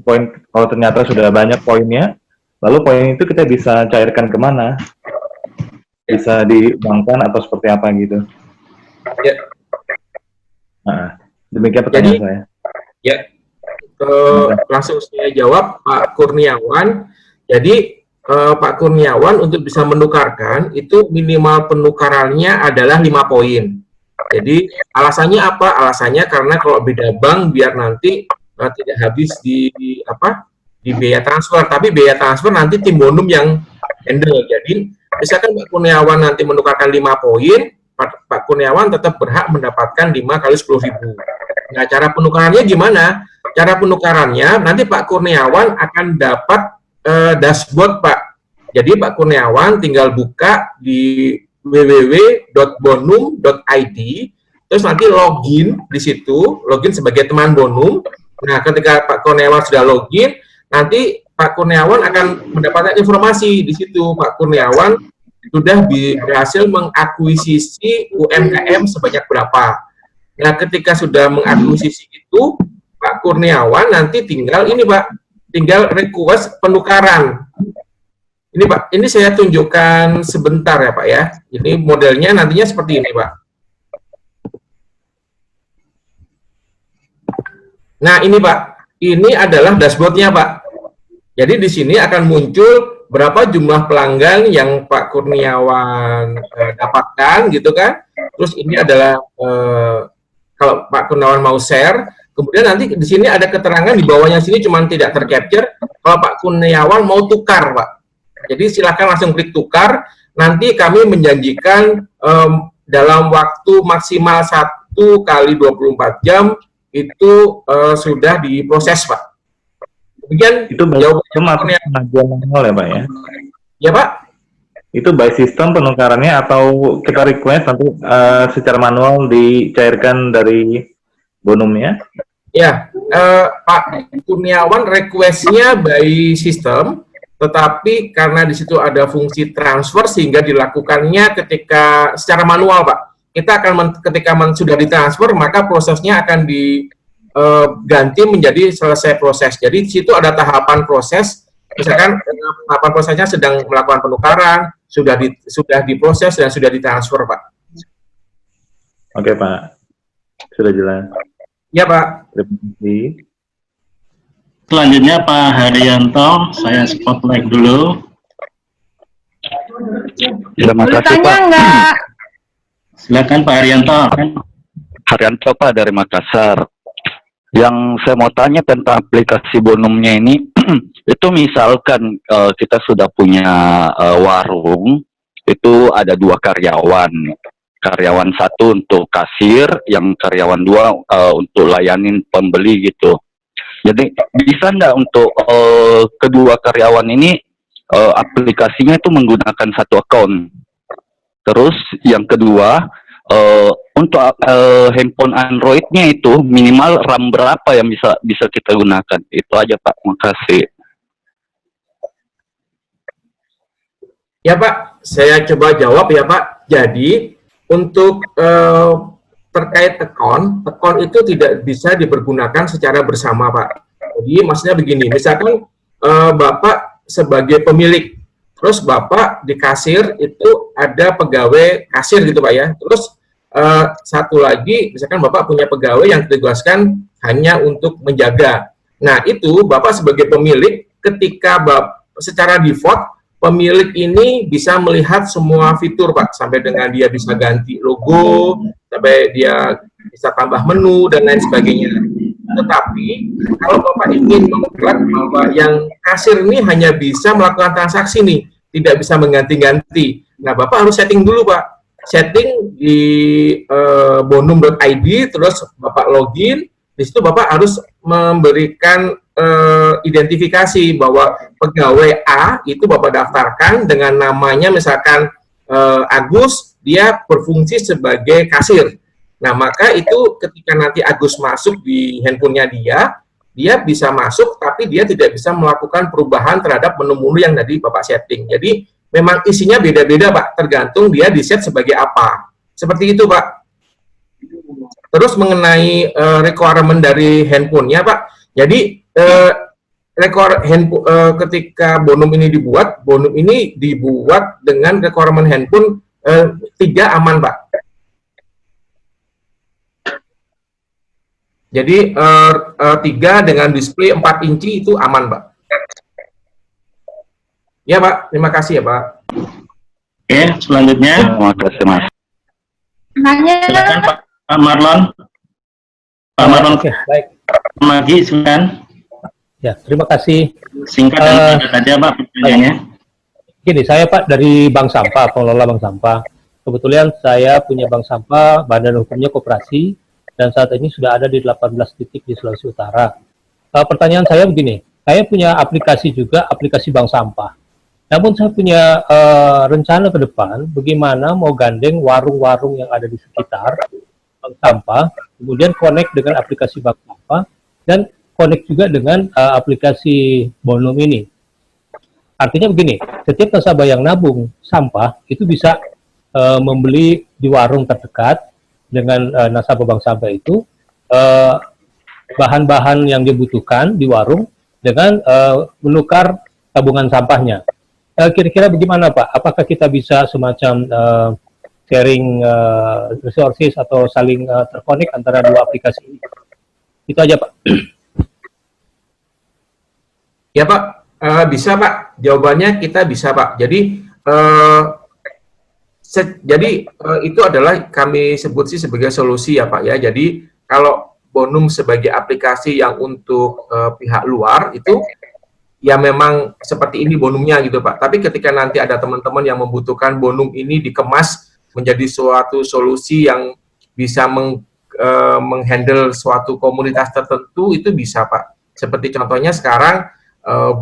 kalau ternyata sudah banyak poinnya, lalu poin itu kita bisa cairkan kemana? Bisa diuangkan atau seperti apa gitu? Ya. Nah, demikian pertanyaan saya. Ya, langsung saya jawab Pak Kurniawan. Jadi Pak Kurniawan untuk bisa menukarkan itu minimal penukarannya adalah 5 poin. Jadi alasannya apa? Alasannya karena kalau beda bank biar nanti tidak habis di biaya transfer, tapi biaya transfer nanti tim Bonum yang handle. Jadi misalkan Pak Kurniawan nanti menukarkan 5 poin, Pak Kurniawan tetap berhak mendapatkan 5 kali 10.000. Nah, cara penukarannya gimana? Cara penukarannya nanti Pak Kurniawan akan dapat dashboard Pak. Jadi Pak Kurniawan tinggal buka di www.bonum.id, terus nanti login di situ, login sebagai teman Bonum. Nah, ketika Pak Kurniawan sudah login, nanti Pak Kurniawan akan mendapatkan informasi di situ. Pak Kurniawan sudah berhasil mengakuisisi UMKM sebanyak berapa. Nah, ketika sudah mengakuisisi itu, Pak Kurniawan nanti tinggal ini Pak, tinggal request penukaran. Ini Pak, ini saya tunjukkan sebentar ya Pak ya. Ini modelnya nantinya seperti ini Pak. Nah ini Pak, ini adalah dashboardnya Pak. Jadi di sini akan muncul berapa jumlah pelanggan yang Pak Kurniawan dapatkan gitu kan. Terus ini adalah kalau Pak Kurniawan mau share, kemudian nanti di sini ada keterangan di bawahnya sini cuman tidak tercapture kalau Pak Kurniawan mau tukar Pak. Jadi silakan langsung klik tukar. Nanti kami menjanjikan dalam waktu maksimal 1 kali 24 jam itu sudah diproses Pak. Demikian itu manual ya Pak ya? Ya Pak. Itu by system penukarannya atau kita request nanti secara manual dicairkan dari Bonumnya? Ya, Pak Kurniawan requestnya by system, tetapi karena di situ ada fungsi transfer sehingga dilakukannya ketika secara manual Pak. Kita akan ketika sudah ditransfer maka prosesnya akan ganti menjadi selesai proses. Jadi di situ ada tahapan proses. Misalkan tahapan prosesnya sedang melakukan penukaran, sudah diproses dan sudah ditransfer, Pak. Oke, Pak. Sudah jelas. Ya, Pak. Terima kasih. Selanjutnya Pak Haryanto, saya spotlight dulu. Terima kasih Pak. Silakan Pak Haryanto. Haryanto Pak dari Makassar. Yang saya mau tanya tentang aplikasi Bonumnya ini, itu misalkan kita sudah punya warung, itu ada 2 karyawan. Karyawan 1 untuk kasir, yang karyawan 2 untuk layanin pembeli gitu. Jadi bisa nggak untuk kedua karyawan ini aplikasinya itu menggunakan 1 akun? Terus yang kedua, untuk handphone Android-nya itu minimal RAM berapa yang bisa kita gunakan? Itu aja Pak, makasih. Ya Pak, saya coba jawab ya Pak. Jadi untuk terkait akun itu tidak bisa dipergunakan secara bersama Pak. Jadi maksudnya begini, misalkan Bapak sebagai pemilik, terus Bapak di kasir itu ada pegawai kasir gitu Pak ya. Terus satu lagi, misalkan Bapak punya pegawai yang ditugaskan hanya untuk menjaga. Nah itu Bapak sebagai pemilik, ketika secara default pemilik ini bisa melihat semua fitur Pak, sampai dengan dia bisa ganti logo, sampai dia bisa tambah menu dan lain sebagainya. Tetapi kalau Bapak ingin membuat bahwa yang kasir ini hanya bisa melakukan transaksi nih, tidak bisa mengganti-ganti. Nah Bapak harus setting dulu Pak, setting di bonum.id, terus Bapak login. Di situ Bapak harus memberikan identifikasi bahwa pegawai A itu Bapak daftarkan dengan namanya misalkan Agus, dia berfungsi sebagai kasir. Nah, maka itu ketika nanti Agus masuk di handphonenya dia bisa masuk, tapi dia tidak bisa melakukan perubahan terhadap menu-menu yang tadi Bapak setting. Jadi, memang isinya beda-beda, Pak, tergantung dia di-set sebagai apa. Seperti itu, Pak. Terus mengenai requirement dari handphonenya, Pak. Jadi, ketika Bonum ini dibuat dengan requirement handphone 3 aman, Pak. Jadi 3 dengan display 4 inci itu aman, Pak. Ya, Pak. Terima kasih ya, Pak. Oke, selanjutnya. Terima kasih, Mas. Silakan Pak Marlon. Pak Marlon. Oke, baik. Lagi silakan. Ya, terima kasih. Singkat dan padat aja, Pak, pertanyaannya. Gini, saya Pak dari Bank Sampah, pengelola Bank Sampah. Kebetulan saya punya bank sampah, badan hukumnya koperasi, dan saat ini sudah ada di 18 titik di Sulawesi Utara. Pertanyaan saya begini, saya punya aplikasi juga, aplikasi bank sampah. Namun saya punya rencana ke depan, bagaimana mau gandeng warung-warung yang ada di sekitar bank sampah, kemudian connect dengan aplikasi bank sampah, dan connect juga dengan aplikasi Bonum ini. Artinya begini, setiap nasabah yang nabung sampah itu bisa membeli di warung terdekat dengan nasabah bank sampah itu bahan-bahan yang dibutuhkan di warung dengan menukar tabungan sampahnya. Kira-kira bagaimana Pak? Apakah kita bisa semacam sharing resources atau saling terkonek antara dua aplikasi ini? Itu aja Pak. Ya Pak, bisa Pak. Jawabannya kita bisa Pak. Jadi itu adalah kami sebut sih sebagai solusi ya Pak ya. Jadi kalau Bonum sebagai aplikasi yang untuk pihak luar itu ya memang seperti ini Bonumnya gitu Pak. Tapi ketika nanti ada teman-teman yang membutuhkan Bonum ini dikemas menjadi suatu solusi yang bisa menghandle suatu komunitas tertentu, itu bisa Pak. Seperti contohnya sekarang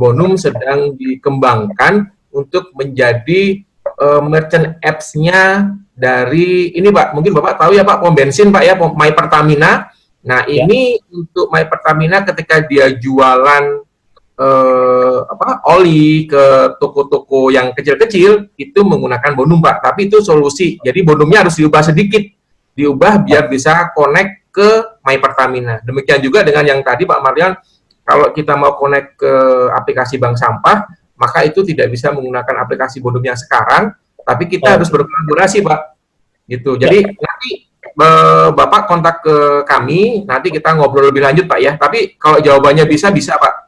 Bonum sedang dikembangkan untuk menjadi merchant apps-nya dari ini Pak, mungkin Bapak tahu ya Pak, pom bensin Pak ya, My Pertamina. Nah ini untuk My Pertamina ketika dia jualan oli ke toko-toko yang kecil-kecil itu menggunakan Bonum Pak, tapi itu solusi. Jadi Bonumnya harus diubah sedikit, diubah biar bisa connect ke My Pertamina. Demikian juga dengan yang tadi Pak Marian, kalau kita mau connect ke aplikasi bank sampah, maka itu tidak bisa menggunakan aplikasi Bonum yang sekarang, tapi kita harus berkolaborasi Pak. Gitu. Jadi nanti Bapak kontak ke kami, nanti kita ngobrol lebih lanjut Pak ya. Tapi kalau jawabannya bisa Pak.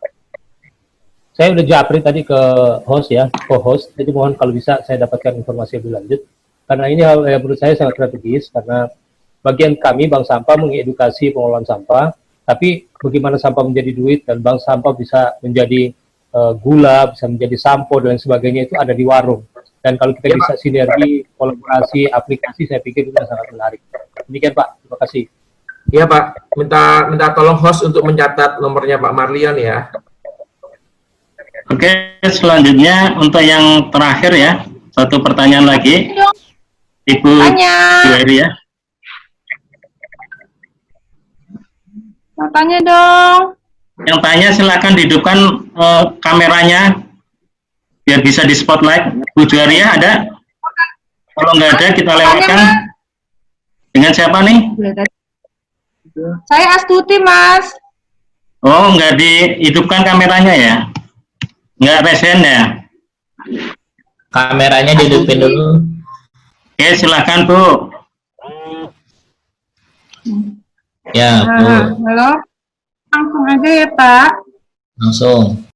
Saya udah japri tadi ke host ya, co-host. Jadi mohon kalau bisa saya dapatkan informasi lebih lanjut. karena ini hal yang menurut saya sangat strategis, karena bagian kami Bank Sampah mengedukasi pengelolaan sampah, tapi bagaimana sampah menjadi duit dan bank sampah bisa menjadi gula, bisa menjadi sampo dan sebagainya itu ada di warung. Dan kalau kita bisa sinergi, kolaborasi, aplikasi, saya pikir itu sangat menarik. Demikian Pak, terima kasih. Iya Pak, minta tolong host untuk mencatat nomornya Pak Marlian ya. Oke, selanjutnya untuk yang terakhir ya, satu pertanyaan lagi, Ibu Juweri ya. Tanya dong. Yang tanya silakan dihidupkan kameranya biar bisa di spotlight. Bu Juweri ya, ada? Kalau nggak ada kita lewatkan. Dengan siapa nih? Saya Astuti, Mas. Oh, nggak dihidupkan kameranya ya? Nggak resen ya? Kameranya dihidupin dulu. Oke, silakan Bu. Ya, Bu. Halo. Langsung aja ya, Pak. Langsung.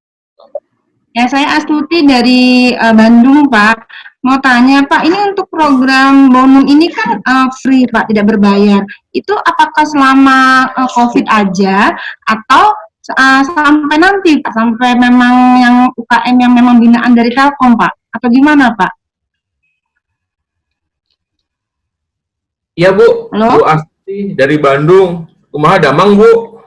Ya, saya Astuti dari Bandung, Pak. Mau tanya, Pak, ini untuk program Bonum ini kan free, Pak, tidak berbayar. Itu apakah selama COVID aja atau sampai nanti, Pak? Sampai memang yang UKM yang memang binaan dari Telkom, Pak? Atau gimana, Pak? Iya Bu, halo? Bu Astuti dari Bandung. Kumaha damang Bu?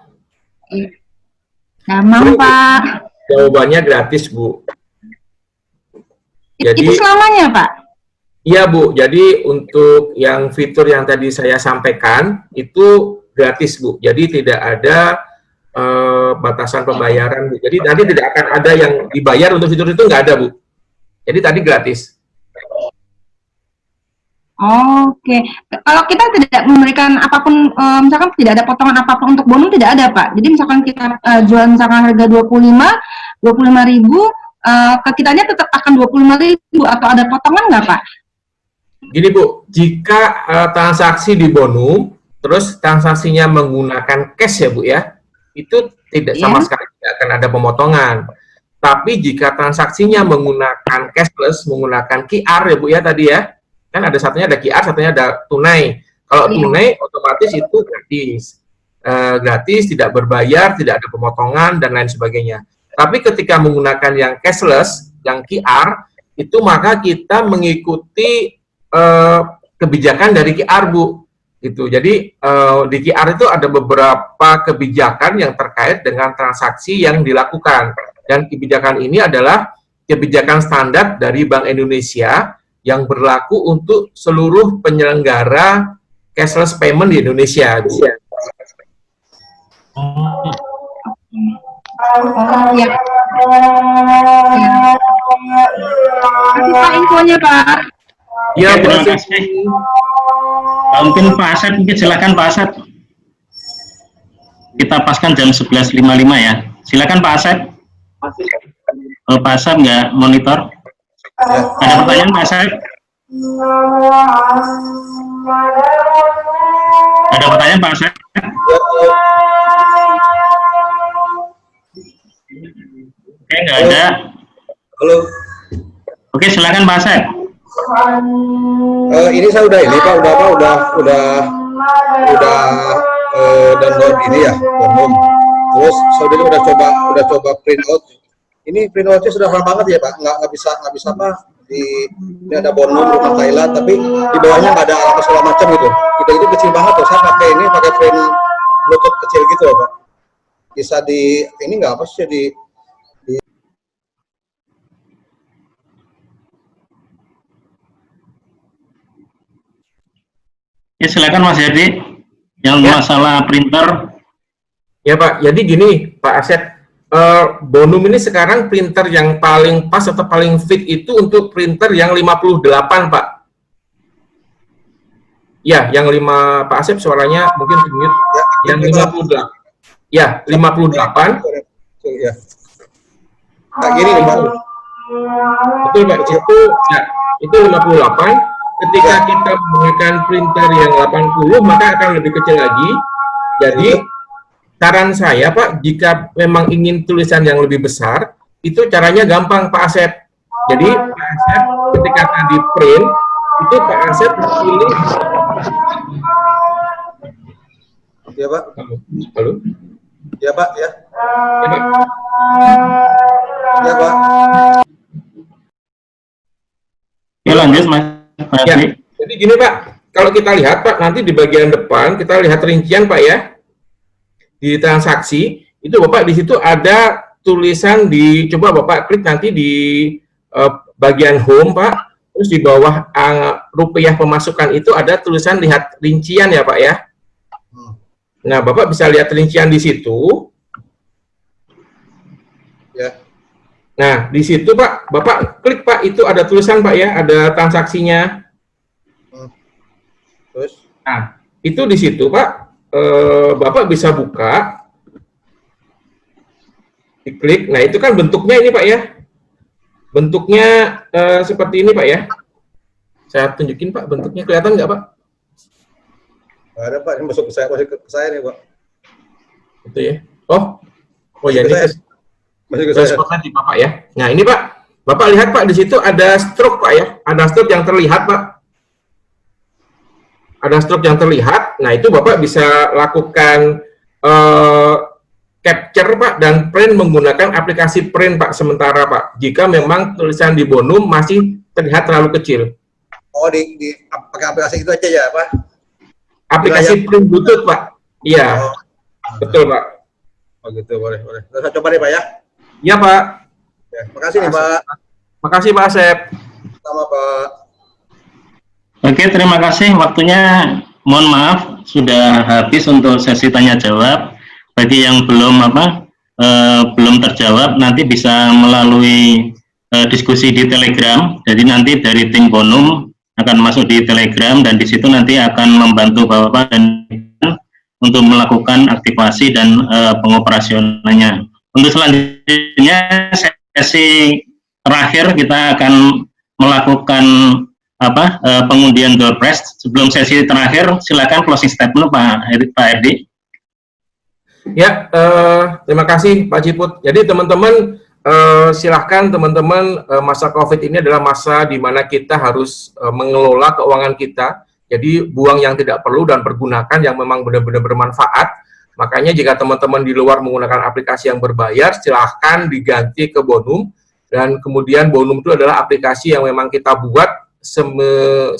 Damang, Pak. Jawabannya gratis Bu. Itu selamanya, Pak? Iya Bu, jadi untuk yang fitur yang tadi saya sampaikan itu gratis Bu. Jadi tidak ada batasan pembayaran Bu. Jadi nanti tidak akan ada yang dibayar untuk fitur itu, nggak ada Bu. Jadi tadi gratis. Oke, kalau kita tidak memberikan apapun, misalkan tidak ada potongan apapun untuk bonus, tidak ada Pak. Jadi misalkan kita jual misalkan harga 25.000, ke kitanya tetap akan 25.000 atau ada potongan nggak Pak? Gini Bu, jika transaksi di Bonum, terus transaksinya menggunakan cash ya Bu ya, itu tidak sama sekali tidak akan ada pemotongan. Tapi jika transaksinya menggunakan cashless, menggunakan QR ya Bu ya tadi ya, kan ada satunya ada QR, satunya ada tunai. Kalau tunai otomatis itu gratis, gratis, tidak berbayar, tidak ada pemotongan dan lain sebagainya. Tapi ketika menggunakan yang cashless, yang QR, itu maka kita mengikuti kebijakan dari QR Bu. Gitu. Jadi di QR itu ada beberapa kebijakan yang terkait dengan transaksi yang dilakukan. Dan kebijakan ini adalah kebijakan standar dari Bank Indonesia yang berlaku untuk seluruh penyelenggara cashless payment di Indonesia. Ya. Kasih Pak infonya Pak. Ya, terima kasih. Mungkin Pak Asep, mungkin silakan Pak Asep. Kita paskan jam 11.55 ya. Silakan Pak Asep. Kalau Pak Asep nggak monitor. Ada pertanyaan Pak Asep? Ada pertanyaan Pak Asep? Oke, nggak ada. Halo. Oke, silakan Pak Asep. Ini saya udah ini Pak, udah download ini ya, Bonum. Terus saya udah coba print out. Ini print outnya sudah lama banget ya Pak, nggak bisa apa ini ada Bonum rumah Thailand, tapi di bawahnya nggak ada alamat segala macam gitu. Itu kecil banget tuh. Saya pakai print Bluetooth kecil gitu loh Pak. Bisa di ini nggak apa sih di Ya, silakan Mas Hedi, yang masalah printer. Ya Pak, jadi gini Pak Asep, Bonum ini sekarang printer yang paling pas atau paling fit itu untuk printer yang 58 Pak. Ya, yang 5 Pak Asep suaranya mungkin mute. Yang 58. Ya, 58. Ya. Nah, gini nih Pak. Betul Pak, itu 58. Ketika kita menggunakan printer yang 80, maka akan lebih kecil lagi. Jadi, saran saya Pak, jika memang ingin tulisan yang lebih besar, itu caranya gampang Pak Asep. Jadi, Pak Asep ketika tadi print, Nanti Pak Asep pilih. Ya Pak. Halo. Ya Pak, ya. Ya, Pak. Ya Pak. Ya lanjut Mas. Ya, jadi gini Pak, kalau kita lihat Pak, nanti di bagian depan kita lihat rincian Pak ya. Di transaksi, itu Bapak di situ ada tulisan coba Bapak klik nanti di bagian home Pak, terus di bawah rupiah pemasukan itu ada tulisan lihat rincian ya Pak ya. Nah, Bapak bisa lihat rincian di situ. Ya. Nah, di situ Pak, Bapak klik Pak, itu ada tulisan Pak ya, ada transaksinya. Terus? Nah, itu di situ Pak, Bapak bisa buka, diklik. Nah, itu kan bentuknya ini Pak ya. Bentuknya seperti ini Pak ya. Saya tunjukin Pak, bentuknya kelihatan nggak Pak? Nggak ada Pak, ini masuk ke saya nih Pak. Itu ya. Oh ya, ini masih ke saya. di Bapak ya. Nah, ini Pak, Bapak lihat Pak, di situ ada stroke Pak ya. Ada stroke yang terlihat Pak. Ada stroke yang terlihat. Nah, itu Bapak bisa lakukan capture Pak dan print menggunakan aplikasi print Pak sementara Pak. Jika memang tulisan di bonum masih terlihat terlalu kecil. Oh, pakai aplikasi itu aja ya Pak? Aplikasi print Bluetooth Pak. Iya. Oh. Betul Pak. Oh gitu, boleh. Saya coba deh Pak ya. Iya Pak. Ya, makasih nih Pak. Makasih Pak Asep. Sama Pak. Oke, terima kasih waktunya. Mohon maaf sudah habis untuk sesi tanya jawab. Bagi yang belum belum terjawab, nanti bisa melalui diskusi di Telegram. Jadi nanti dari tim bonum akan masuk di Telegram dan di situ nanti akan membantu Bapak dan untuk melakukan aktivasi dan pengoperasionalnya. Untuk selanjutnya sesi terakhir kita akan melakukan pengundian door prize. Sebelum sesi terakhir, silakan closing statement Pak Edi. Ya, terima kasih Pak Ciput. Jadi teman-teman silahkan teman-teman, masa COVID ini adalah masa di mana kita harus mengelola keuangan kita. Jadi buang yang tidak perlu dan pergunakan yang memang benar-benar bermanfaat. Makanya jika teman-teman di luar menggunakan aplikasi yang berbayar, silahkan diganti ke Bonum. Dan kemudian Bonum itu adalah aplikasi yang memang kita buat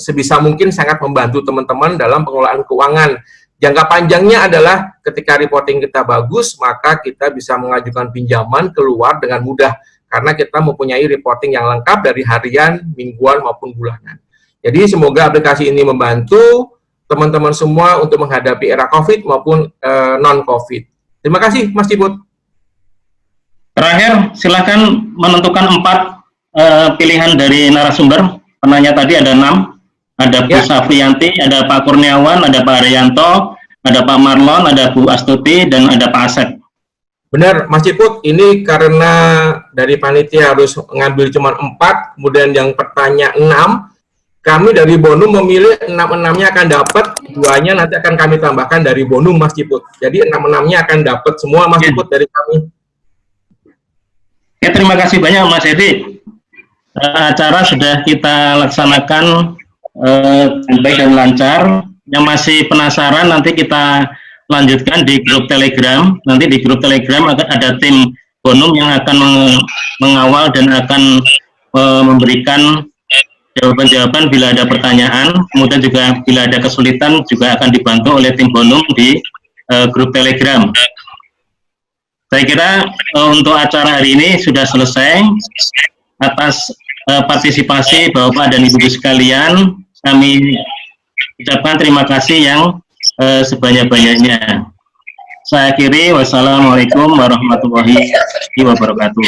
sebisa mungkin sangat membantu teman-teman dalam pengelolaan keuangan. Jangka panjangnya adalah ketika reporting kita bagus, maka kita bisa mengajukan pinjaman keluar dengan mudah. Karena kita mempunyai reporting yang lengkap dari harian, mingguan, maupun bulanan. Jadi semoga aplikasi ini membantu teman-teman semua untuk menghadapi era COVID maupun non-COVID. Terima kasih, Mas Ciput. Terakhir, silakan menentukan 4 pilihan dari narasumber. Penanya tadi ada 6. Ada Bu Safriyanti, ada Pak Kurniawan, ada Pak Arianto, ada Pak Marlon, ada Bu Astuti, dan ada Pak Asep. Benar, Mas Ciput, ini karena dari panitia harus mengambil cuma 4, kemudian yang bertanya 6, kami dari Bonum memilih 6-6-nya akan dapat, 2-nya nanti akan kami tambahkan dari Bonum, Mas Ciput. Jadi 6-6-nya akan dapat semua, Mas Ciput, dari kami. Ya, terima kasih banyak Mas Edi. Acara sudah kita laksanakan baik dan lancar. Yang masih penasaran nanti kita lanjutkan di grup Telegram. Nanti di grup Telegram ada tim Bonum yang akan mengawal dan akan memberikan jawaban-jawaban bila ada pertanyaan. Kemudian juga bila ada kesulitan juga akan dibantu oleh tim Bonum di grup Telegram. Saya kira untuk acara hari ini sudah selesai. Atas partisipasi Bapak dan Ibu sekalian, kami ucapkan terima kasih yang sebanyak-banyaknya. Saya akhiri, wassalamualaikum warahmatullahi wabarakatuh.